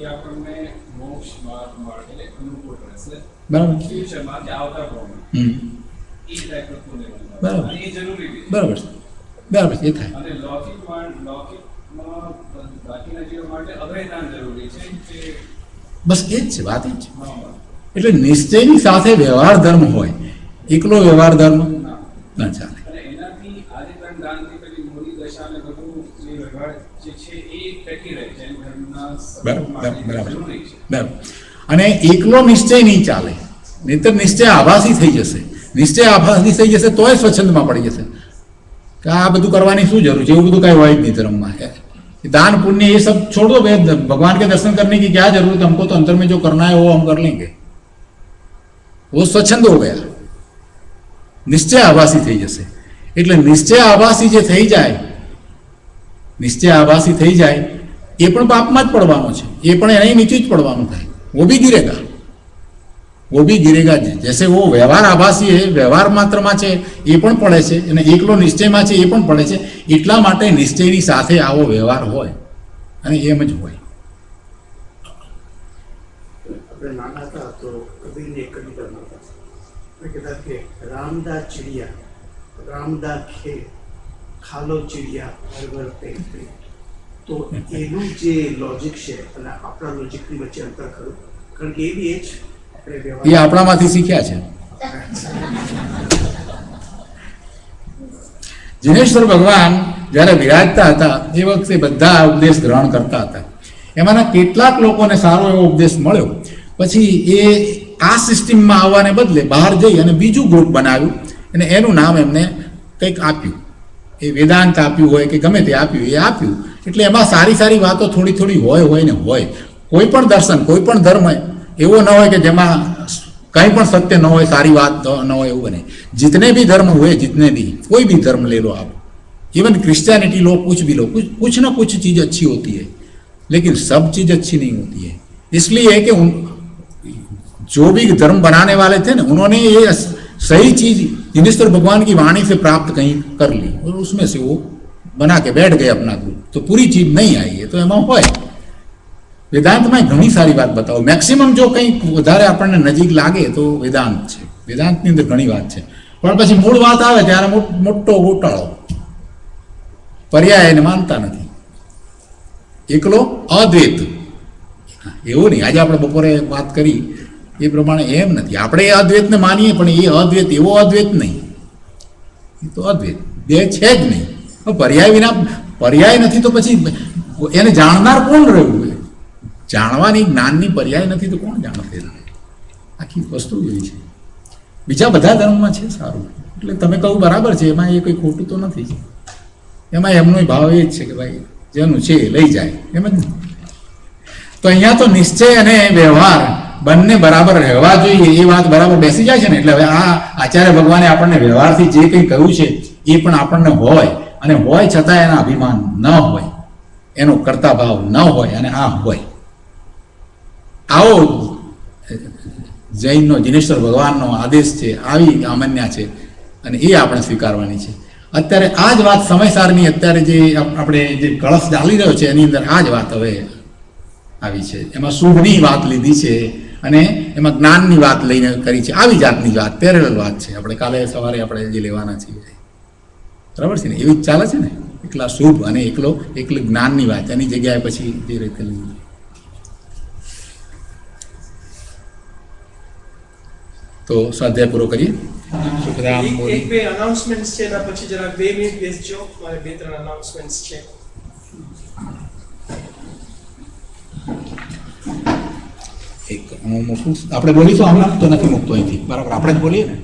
એ આપણને મોક્ષ માર્ગ માટે અનુકૂળ રહેશે. બરાબર, ફ્યુચરમાં કે આવતા પ્રમાણે એ ટાઈપનું પુણ્ય બંધાશે. બરાબર, અને એ જરૂરી છે. બરાબર, બરાબર, એ થાય. અને લૌકિકમાં બાકીના જીવો માટે અભયદાન જરૂરી છે કે બસ એ જ છે, વાત એ જ છે. એટલે નિશ્ચયની સાથે વ્યવહાર ધર્મ હોય, એકલો વ્યવહાર ધર્મ ના ચાલે. અને એનાથી આદિપન દાનથી પેલી મૂડી દશા ને બધું જે વ્યવહાર જે છે એ ટકી રહે છે, ધર્મના બરાબર, જરૂરી છે. બરાબર. અને એકલો નિશ્ચય નહીં ચાલે, નહીંતર નિશ્ચય આભાસી થઈ જશે. નિશ્ચય આભાસી થઈ જશે તોય સ્વચ્છંદમાં પડી જશે કે આ બધું કરવાની શું જરૂર છે, એવું બધું કાંઈ હોય જ નહીં ધર્મમાં. दान पुण्य ये सब छोड़ दो, भगवान के दर्शन करने की क्या जरूरत है, हमको तो अंतर में जो करना है वो हम कर लेंगे. वो स्वच्छंद हो गया, निश्चय आभासी થઈ જશે. એટલે નિશ્ચય આભાસી જે થઈ જાય, નિશ્ચય આભાસી થઈ જાય એ પણ પાપમાં જ પડવાનો છે, એ પણ એની નીચે જ પડવાનું થાય. वो भी गिरेगा, वो भी गिरेगा. जैसे वो व्यवहार आभासी है, व्यवहार માત્રમાં છે એ પણ પડે છે, અને એકલો નિશ્ચયમાં છે એ પણ પડે છે. એટલા માટે નિશ્ચયની સાથે આવો વ્યવહાર હોય અને એમ જ હોય. આપણે નાના હતા તો કબીરને એક કવિતા મળતા કહેતા કે રામદા ચિડિયા, રામદા ખે, ખાલો ચિડિયા હર ભર પેટ. તો એનું જે લોજિક છે અને આપણા લોજિકની વચ્ચે અંતર ખરું, કારણ કે એ બી એ જ એ આપણામાંથી શીખ્યા છે. જિનેશ્વર ભગવાન જ્યારે વિરાજતા હતા એ વખતે બધા ઉપદેશ ગ્રહણ કરતા હતા. એમાંના કેટલાક લોકોને સારો એવો ઉપદેશ મળ્યો, પછી એ આ સિસ્ટમમાં આવવાને બદલે બહાર જઈ અને બીજું ગ્રુપ બનાવ્યું અને એનું નામ એમને કંઈક આપ્યું. એ વેદાંત આપ્યું હોય કે ગમે તે આપ્યું, એ આપ્યું. એટલે એમાં સારી સારી વાતો થોડી થોડી હોય ને હોય. કોઈ પણ દર્શન, કોઈ પણ ધર્મ એવો ન હોય કે જેમાં कहीं पण सत्य न हो, सारी बात न हो, એવું બને. जितने भी धर्म हुए, जितने भी, कोई भी धर्म ले लो आप, इवन क्रिश्चियनिटी लो, कुछ भी लो, कुछ ना कुछ चीज़ अच्छी होती है, लेकिन सब चीज़ अच्छी नहीं होती है. इसलिए है कि जो भी धर्म बनाने वाले थे ना, उन्होंने ये सही चीज़ जिनेश्वर भगवान की वाणी से प्राप्त कहीं कर ली और उसमें से वो बना के बैठ गए अपना ग्रुप. तो पूरी चीज़ नहीं आई है, तो एम हो વેદાંતમાં ઘણી સારી વાત બતાવો. મેક્સિમમ જો કંઈ વધારે આપણને નજીક લાગે તો વેદાંત છે. વેદાંતની અંદર ઘણી વાત છે, પણ પછી મૂળ વાત આવે ત્યારે મોટો ગોટાળો, પર્યાય એને માનતા નથી. એકલો અદ્વૈત, એવું નહીં. આજે આપણે બપોરે વાત કરી એ પ્રમાણે એમ નથી. આપણે એ અદ્વૈતને માનીએ પણ એ અદ્વૈત એવો અદ્વૈત નહીં, એ તો અદ્વૈત બે છે જ નહીં. પર્યાય વિના પર્યાય નથી તો પછી એને જાણનાર કોણ રહ્યું? જાણવાની જ્ઞાનની પર્યાય નથી તો કોણ જાણશે? આખી વસ્તુ એવી છે. બીજા બધા ધર્મમાં છે સારું, એટલે તમે કહું બરાબર છે, એમાં એ કંઈ ખોટું તો નથી. એમાં એમનો ભાવ એ જ છે કે ભાઈ જેનું છે એ લઈ જાય, એમ જ ને. તો અહીંયા તો નિશ્ચય અને વ્યવહાર બંને બરાબર રહેવા જોઈએ, એ વાત બરાબર બેસી જાય છે ને. એટલે હવે આ આચાર્ય ભગવાને આપણને વ્યવહારથી જે કંઈ કહ્યું છે એ પણ આપણને હોય, અને હોય છતાં એના અભિમાન ન હોય, એનો કરતા ભાવ ન હોય, અને આ હોય. આવો જૈનનો જિનેશ્વર ભગવાનનો આદેશ છે, આવી આમન્યા છે, અને એ આપણે સ્વીકારવાની છે. અત્યારે આ જ વાત સમયસારની અત્યારે જે આપણે જે કળશ ચાલી રહ્યો છે એની અંદર આ જ વાત હવે આવી છે. એમાં શુભની વાત લીધી છે અને એમાં જ્ઞાનની વાત લઈને કરી છે. આવી જાતની વાત પેરેલલ વાત છે. આપણે કાલે સવારે આપણે જે લેવાના છીએ બરાબર છે ને, એવી જ ચાલે છે ને. એકલા શુભ અને એકલી જ્ઞાનની વાત, એની જગ્યાએ પછી જે રીતે લીધી. તો સ્વાધ્યાય પૂરો કરીએ. સુખરામ એક બે અનાઉન્સમેન્ટ્સ છે, એના પછી જરા 2 મિનિટ બેસજો. મારે 2-3 અનાઉન્સમેન્ટ્સ છે. એક હું મૂકું, આપણે બોલીશું હમણાં તો નથી મૂકતો અહીંથી, બરાબર આપણે જ બોલીએ ને.